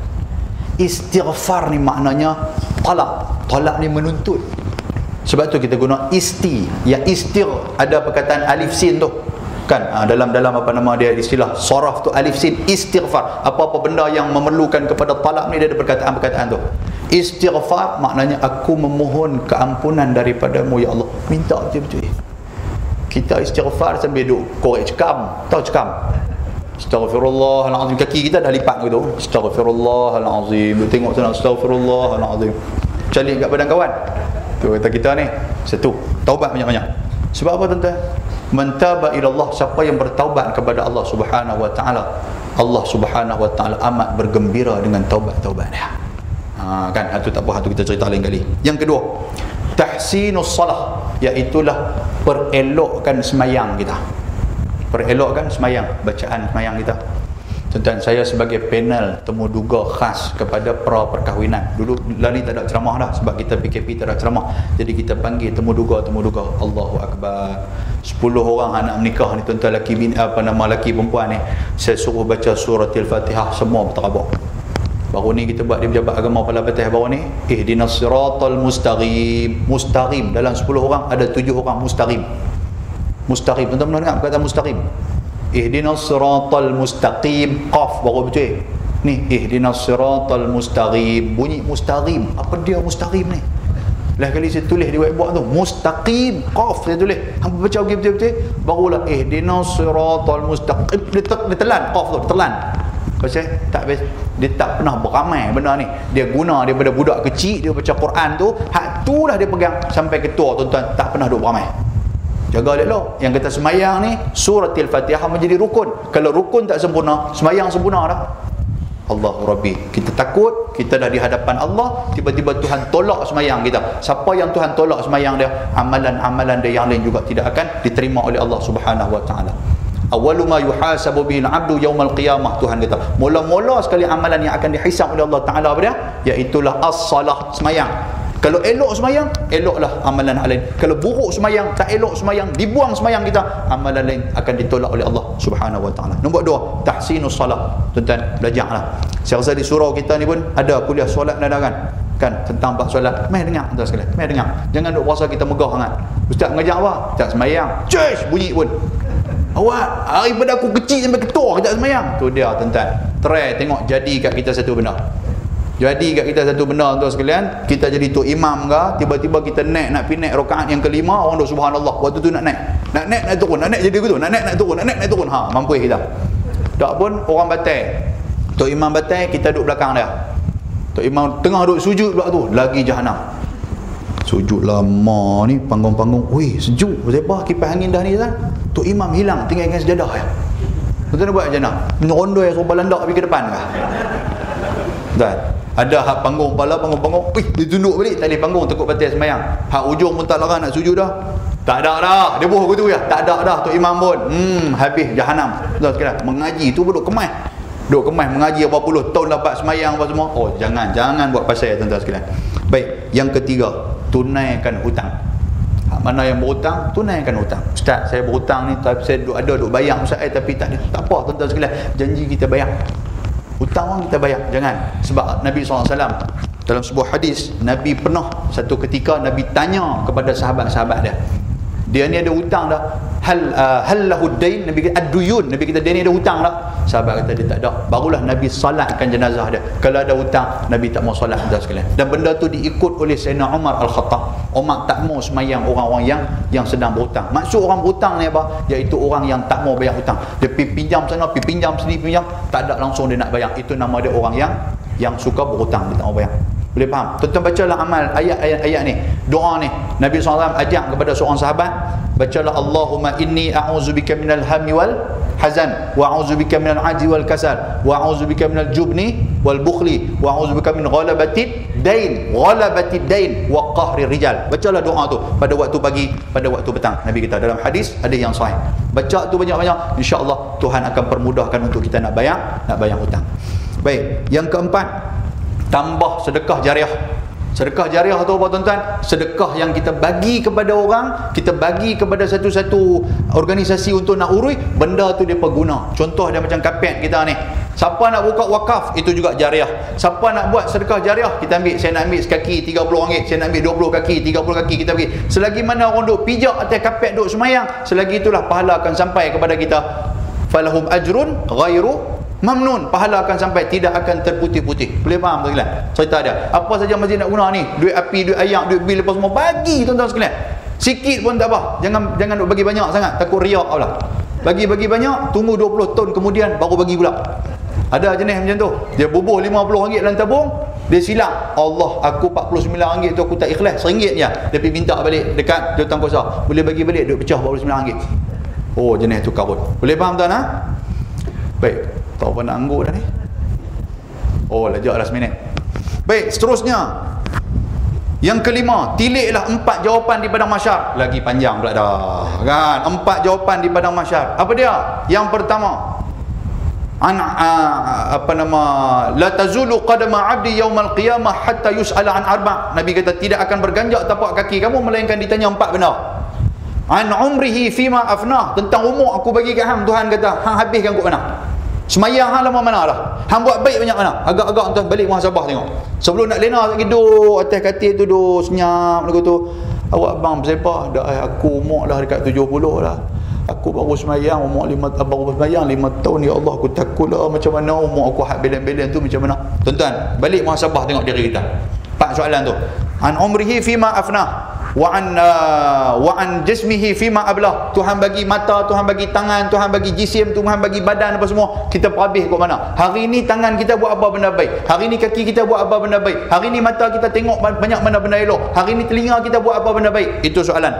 S1: Istighfar ni maknanya talak. Talak ni menuntut. Sebab tu kita guna isti. Yang istir ada perkataan alif sin tu. Kan dalam apa nama dia, istilah saraf tu alif sin, istighfar. Apa-apa benda yang memerlukan kepada talak ni dia ada perkataan-perkataan tu. Istighfar maknanya aku memohon keampunan daripadamu ya Allah. Minta betul-betul. Kita istighfar sambil duduk korek cekam. Tahu cekam? Astaghfirullahalazim. Kaki kita dah lipat gitu. Astaghfirullahalazim. Dia tengok sana, astaghfirullahalazim. Calik kat badan kawan. Tu kata kita ni. Satu, taubat banyak-banyak. Sebab apa tuan-tuan? Mentaba ilallah, siapa yang bertaubat kepada Allah Subhanahu wa taala, Allah Subhanahu wa taala amat bergembira dengan taubat-taubat dia. Kan itu tak apa, itu kita cerita lain kali. Yang kedua, tahsinus salah, iaitulah perelokkan semayang kita. Perelokkan semayang, bacaan semayang kita. Tuan-tuan, saya sebagai panel temu duga khas kepada pra-perkahwinan. Dulu lari tak ada ceramah dah sebab kita PKP tak ada ceramah. Jadi kita panggil temu duga. Allahu Akbar. 10 orang anak menikah ni tuan-tuan, laki laki perempuan ni. Saya suruh baca surah Al-Fatihah semua berterabak. Baru ni kita buat dia pejabat agama Pala Patih baru ni. Ihdinas siratal mustaqim. Mustaqim dalam 10 orang ada 7 orang mustaqim. Mustaqim. Tuan-tuan pernah dengar perkataan mustaqim? Ihdinas siratal mustaqim, qaf baru betul. Ni ihdinas siratal mustaqim, bunyi mustaqim. Apa dia mustaqim ni? Lah kali saya tulis di whiteboard tu, mustaqim, qaf saya tulis. Hang baca betul-betul barulah ihdinas siratal mustaqim. Dia telan qaf tu, telan. Pasal tak dia tak pernah beramal benda ni. Dia guna daripada budak kecil dia baca Quran tu, hak tu dah dia pegang sampai ke tua tuan-tuan, tak pernah duk beramal. Jaga elok. Yang kata semayang ni, surah Al-Fatihah menjadi rukun. Kalau rukun tak sempurna, semayang sempurna dah. Allahu Rabbi. Kita takut, kita dah di hadapan Allah, tiba-tiba Tuhan tolak semayang kita. Siapa yang Tuhan tolak semayang dia, amalan-amalan dia yang lain juga tidak akan diterima oleh Allah Subhanahu wa taala. Awwalu ma yuhasabu bil 'abdu yaumal qiyamah, Tuhan kata. Mula-mula sekali amalan yang akan dihisab oleh Allah Taala apa dia? Iaitulah as-salah, semayang. Kalau elok semayang, eloklah amalan lain. Kalau buruk semayang, tak elok semayang, dibuang semayang kita, amalan lain akan ditolak oleh Allah Subhanahu wa taala. Nombor 2, tahsinus salat. Tuan-tuan, belajarlah. Saya rasa di surau kita ni pun ada kuliah solat nadakan. Kan tentang bab solat. Mai dengar tuan sekalian, mai dengar. Jangan duk rasa kita megah sangat. Ustaz mengajar apa? Tak semayang. Cesh bunyi pun. Awak hari pada aku kecil sampai ketua tak semayang. Tu dia tuan-tuan. Try tengok jadi kat kita satu benda. Jadi kat kita satu benda tuan sekalian, kita jadi tu imam ke, tiba-tiba kita nak pergi naik rakaat yang kelima, orang duk subhanallah, waktu tu nak naik turun, nak naik jadi begitu, nak naik turun, mampu kita. Tak pun orang batai, tu imam batai, kita duduk belakang dia. Tu imam tengah duduk sujud pula tu, lagi jahanam. Sujud lama ni, panggung-panggung, weh sejuk, sebab kipas angin dah ni kan. Tu imam hilang, tinggalkan sejadah ya. Betul buat macam mana? Menyerondoi suruh landak pergi ke depan kah? Dan ada hak panggung panggung, dia tunduk balik tali panggung takut batal semayang. Hak ujung pun tak larang nak sujud dah. Tak ada dah. Dia buh gitu ya. Tak ada dah tu imam pun. Habis jahanam. Tuan sekalian, mengaji tu duduk kemas. Duduk kemas mengaji berapa puluh tahun lepas semayang apa semua. Oh, jangan buat pasal tuan-tuan sekalian. Baik, yang ketiga, tunaikan hutang. Hak mana yang berhutang, tunaikan hutang. Ustaz, saya berhutang ni tapi saya duduk bayar ustaz tapi tak apa tuan-tuan sekalian. Janji kita bayar. Hutang orang kita bayar, jangan. Sebab Nabi SAW dalam sebuah hadis, Nabi pernah satu ketika Nabi tanya kepada sahabat-sahabat dia ni ada hutang dah, hal lahu dain, Nabi kata ad-duyun, Nabi kata dia ni ada hutang dah. Sahabat kata dia tak ada. Barulah Nabi salatkan jenazah dia. Kalau ada hutang, Nabi tak mau solat dah sekalian. Dan benda tu diikut oleh Sayyidina Umar Al-Khattab. Umar tak mau semayang orang-orang yang sedang berhutang. Maksud orang berhutang ni apa? Iaitu orang yang tak mau bayar hutang. Dia pergi pinjam sana, pergi pinjam sini, pinjam, tak ada langsung dia nak bayar. Itu nama dia orang yang suka berhutang, dia tak mau bayar. Boleh faham? Tuan-tuan bacalah amal ayat ni, doa ni. Nabi SAW ajak kepada seorang sahabat, bacalah Allahumma inni a'udzubika minal hammi wal hazan wa a'udzubika minal ajzi wal kasal wa a'udzubika minal jubni wal bukhli wa a'udzubika min ghalabatid dain wa qahri rijal. Bacalah doa tu pada waktu pagi, pada waktu petang. Nabi kita dalam hadis ada yang sahih. Baca tu banyak-banyak, insya-Allah Tuhan akan permudahkan untuk kita nak bayar hutang. Baik, yang keempat, tambah sedekah jariah. Sedekah jariah tu apa tuan-tuan? Sedekah yang kita bagi kepada orang, kita bagi kepada satu-satu organisasi untuk nak urus, benda tu dia guna. Contoh dia macam kapet kita ni. Siapa nak buka wakaf, itu juga jariah. Siapa nak buat sedekah jariah, kita ambil, saya nak ambil sekaki RM30, saya nak ambil 20 kaki, 30 kaki, kita bagi. Selagi mana orang duk pijak atas kapet duk semayang, selagi itulah pahala akan sampai kepada kita. Falahum ajrun ghairu mamnun, pahala akan sampai, tidak akan terputih-putih. Boleh faham tuan-tuan cerita dia? Apa saja masjid nak guna ni, duit api, duit ayak, duit bil apa semua bagi tuan-tuan sekalian. Sikit pun tak apa, jangan duk bagi banyak sangat, takut riak pula. Bagi banyak, tunggu 20 tahun kemudian baru bagi pula. Ada jenis macam tu, dia bubuh RM50 dalam tabung, dia silap, Allah, aku RM49 tu aku tak ikhlas, RM1 je. Dia pergi minta balik dekat jawatan kuasa, boleh bagi balik, duit pecah RM49. Oh, jenis tu karut. Boleh faham tuan ha? Baik. Tahu apa nak anggur dah ni? Oh, lejak last minute. Baik, seterusnya. Yang kelima, tiliklah 4 jawapan di padang mahsyar. Lagi panjang pula dah. Kan? 4 jawapan di padang mahsyar. Apa dia? Yang pertama, la tazulu qadama 'abdi yaumal qiyamah hatta yus'ala an arba'. Nabi kata tidak akan berganjak tapak kaki kamu melainkan ditanya 4 benda. An umrihi fima afnah, tentang umur aku bagi kat hang, Tuhan kata hang habiskan kat mana? Semayang hang lama mana dah? Hang buat baik banyak mana? Agak-agak tuan balik muhasabah tengok. Sebelum nak lena lagi duduk atas katil tu duduk senyap lagu tu. Awak bang bersepah dah, aku umur dah dekat 70 dah. Aku baru semayang umur 5 tahun, ya Allah aku takutlah macam mana umur aku hak belen-belen tu macam mana. Tuan-tuan, balik muhasabah tengok diri kita. 4 soalan tu. An umrihi fima afnah. Wa an jismihi fima ablah. Tuhan bagi mata, Tuhan bagi tangan, Tuhan bagi jisim, Tuhan bagi badan apa semua, kita habis kat mana? Hari ni tangan kita buat apa benda baik, hari ni kaki kita buat apa benda baik, hari ni mata kita tengok banyak mana benda elok, hari ni telinga kita buat apa benda baik. Itu soalan.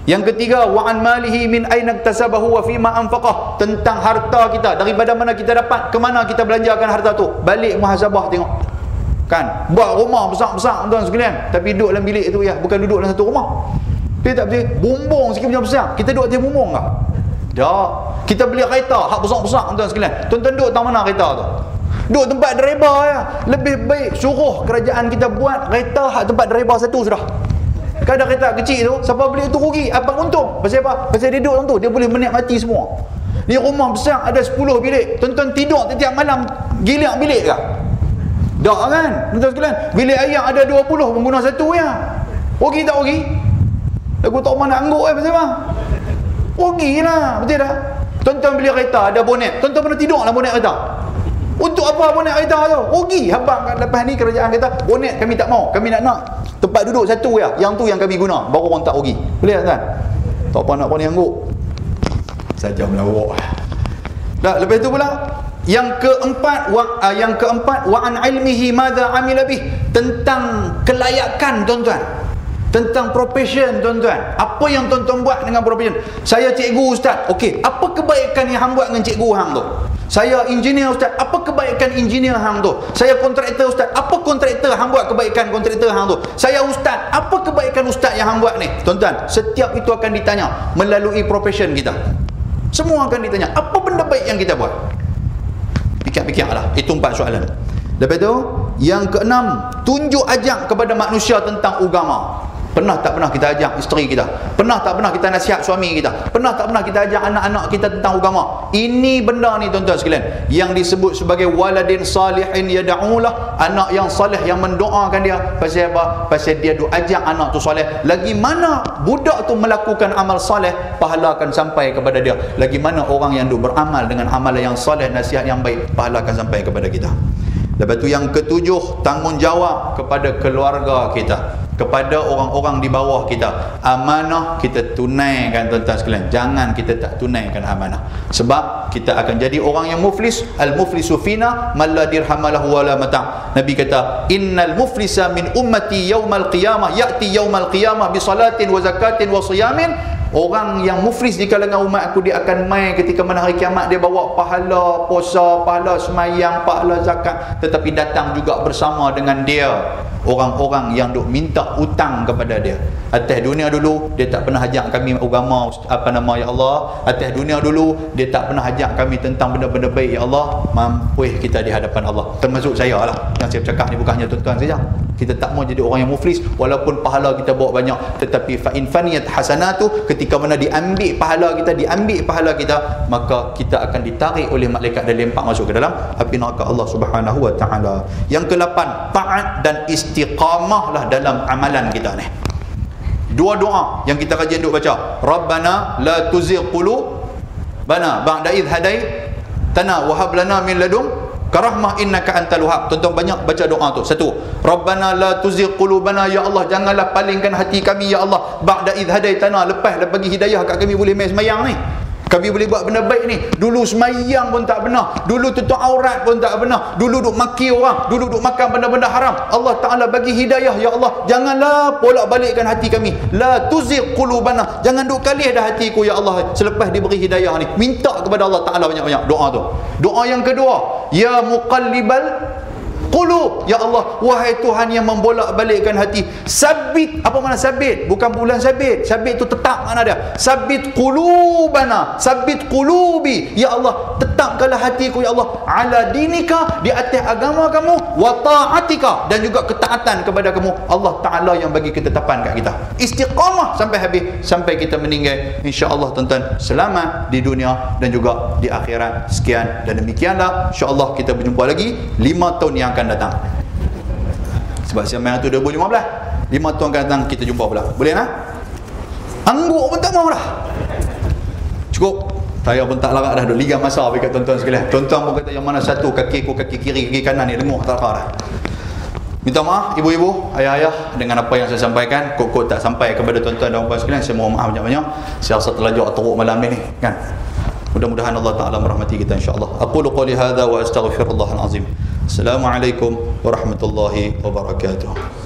S1: Yang ketiga, wa an malihi min aina iktasabahu wa fima anfaqah, tentang harta kita, daripada mana kita dapat, ke mana kita belanjakan harta tu. Balik muhasabah tengok. Kan, buat rumah besar-besar tuan sekalian, tapi duduk dalam bilik tu ya, bukan duduk dalam satu rumah. Dia tak boleh bumbung sikit macam besar. Kita duduk atas bumbung ke? Tak. Kita beli kereta hak besar-besar tuan sekalian. Tuan-tuan duduk tang mana kereta tu? Duduk tempat driver ya. Lebih baik suruh kerajaan kita buat kereta hak tempat driver satu sudah. Kan ada kereta kecil tu, siapa beli tu rugi, apa untung? Pasal apa? Pasal dia duduk dalam tu, dia boleh menikmati semua. Ni rumah besar ada 10 bilik. Tuan-tuan tidur setiap malam giliak bilik ke? Tak kan? Tuan-tuan sekalian, bilik ayak ada 20, pengguna satu ya. Rugi tak rugi? Aku tak mana angguk pasal apa? Rugi lah, betul tak? Tuan-tuan beli kereta ada bonet, tuan-tuan pernah tidur dalam bonet kereta? Untuk apa bonet kereta tu? Rugi. Habang lepas ni kerajaan kata bonet kami tak mau, kami nak tempat duduk satu ya, yang tu yang kami guna, baru orang tak rugi. Boleh tak? Tak apa nak ni angguk saja melawak. Dah, lepas tu pula yang keempat wa an ilmihi madza amila bih, tentang kelayakan tuan-tuan, tentang profession tuan-tuan. Apa yang tuan-tuan buat dengan profession? Saya cikgu ustaz, okey, apa kebaikan yang hang buat dengan cikgu hang tu? Saya engineer ustaz, apa kebaikan engineer hang tu? Saya kontraktor ustaz, apa kontraktor hang buat kebaikan kontraktor hang tu? Saya ustaz, apa kebaikan ustaz yang hang buat ni? Tuan-tuan, setiap itu akan ditanya melalui profession kita. Semua akan ditanya, apa benda baik yang kita buat? Fikir-fikirlah. Itu 4 soalan. Lepas tu, yang keenam, tunjuk ajak kepada manusia tentang agama. Pernah tak pernah kita ajak isteri kita? Pernah tak pernah kita nasihat suami kita? Pernah tak pernah kita ajak anak-anak kita tentang agama? Ini benda ni tuan-tuan sekalian, yang disebut sebagai waladin salihin yad'ulah, anak yang salih yang mendoakan dia. Pasal apa? Pasal dia duk ajak anak tu salih. Lagi mana budak tu melakukan amal salih, pahala akan sampai kepada dia. Lagi mana orang yang duk beramal dengan amalan yang salih, nasihat yang baik, pahala akan sampai kepada kita. Lepas tu yang ketujuh, tanggungjawab kepada keluarga kita, kepada orang-orang di bawah kita. Amanah kita tunaikan tuan-tuan sekalian. Jangan kita tak tunaikan amanah. Sebab kita akan jadi orang yang muflis. Al-muflisu fina man la dirhamalahu wala mata'. Nabi kata, innal muflisa min ummati yaumal qiyamah ya'ti yaumal qiyamah bi salatin wa zakatin wa siyamin. Orang yang muflis di kalangan umat aku, dia akan mai ketika mana hari kiamat, dia bawa pahala puasa, pahala semayang, pahala zakat, tetapi datang juga bersama dengan dia orang-orang yang duk minta hutang kepada dia. Atas dunia dulu dia tak pernah ajak kami agama, ya Allah. Atas dunia dulu dia tak pernah ajak kami tentang benda-benda baik, ya Allah. Mampu kita di hadapan Allah. Termasuk saya lah. Yang saya bercakap ni bukannya tuan-tuan saja. Kita tak mau jadi orang yang muflis walaupun pahala kita bawa banyak, tetapi fa in faniyat hasanatu, ketika mana diambil pahala kita, maka kita akan ditarik oleh malaikat dan lempak masuk ke dalam api neraka Allah Subhanahu wa taala. Yang ke-8, taat dan istiqamah lah dalam amalan kita ni. Dua doa yang kita kajian duk baca. Rabbana la tuzigh qulubana ba'da idh hadaitana wa hab lana min ladun karahmah innaka antal wahhab. Tuan-tuan banyak baca doa tu. Satu, Rabbana la tuzigh qulubana, ya Allah janganlah palingkan hati kami ya Allah, ba'da idh hadaitana, lepas dah bagi hidayah kat kami boleh main semayang ni. Kami boleh buat benda baik ni. Dulu semayang pun tak benar, dulu tutup aurat pun tak benar, dulu duk maki orang, dulu duk makan benda-benda haram. Allah Ta'ala bagi hidayah, ya Allah janganlah bolak balikkan hati kami. La tuzigh qulubana, jangan duk kalih dah hatiku ya Allah selepas diberi hidayah ni. Minta kepada Allah Ta'ala banyak-banyak doa tu. Doa yang kedua, ya muqallibal qulub, ya Allah wahai Tuhan yang membolak-balikkan hati, sabit. Apa makna sabit? Bukan bulan sabit. Sabit tu tetap makna dia. Sabit qulubana, sabit qulubi, ya Allah tetapkanlah hatiku ya Allah ala dinika, di atas agama kamu, wa ta'atika, dan juga ketaatan kepada kamu. Allah Ta'ala yang bagi ketetapan kat kita. Istiqamah sampai habis, sampai kita meninggal, insya-Allah tuan-tuan selamat di dunia dan juga di akhirat. Sekian dan demikianlah, insya-Allah kita berjumpa lagi 5 tahun yang akan datang. Sebab siapa yang tu 2015, 5 tahun akan datang kita jumpa pula. Boleh tak? Angguk pun tak mau dah. Cukup. Saya pun tak larat dah. Liga masa bagi tuan-tuan sekalian. Tuan-tuan pun kata yang mana satu, kaki aku kaki kiri, kaki kanan ni dengung tak larat dah. Minta maaf ibu-ibu, ayah-ayah dengan apa yang saya sampaikan. Kok tak sampai kepada tuan-tuan dan puan sekalian. Saya mohon maaf banyak-banyak. Saya rasa terlajak teruk malam ni kan. Mudah-mudahan Allah Ta'ala merahmati kita insya-Allah. Aqulu qali hadza wa astaghfirullahal azim. Assalamualaikum warahmatullahi wabarakatuh.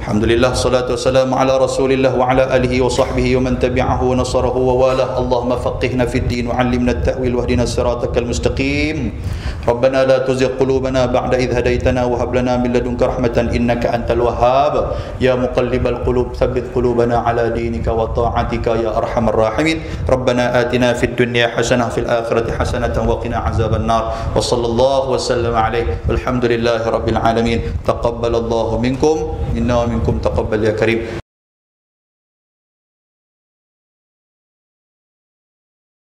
S1: Alhamdulillah, salatu wassalamu ala rasulillah wa ala alihi wa sahbihi wa man tabi'ahu wa nasarahu wa walah. Allahumma faqihna fid din wa 'allimna at-ta'wil wahdina siratakal mustaqim. Rabbana la tuzigh qulubana ba'da idh hadaytana wa hab lana min ladunka rahmatan innaka antal wahhab. Ya muqallibal qulub tsabbit qulubana ala dinika wa ta'atika ya arhamar rahimin. Rabbana atina fid dunya hasanah fil akhirati hasanatan wa qina azaban nar. Wa sallallahu wa sallama alaihi walhamdulillahi rabbil alamin. Taqabbalallahu minkum minna minkum taqabbal ya karim.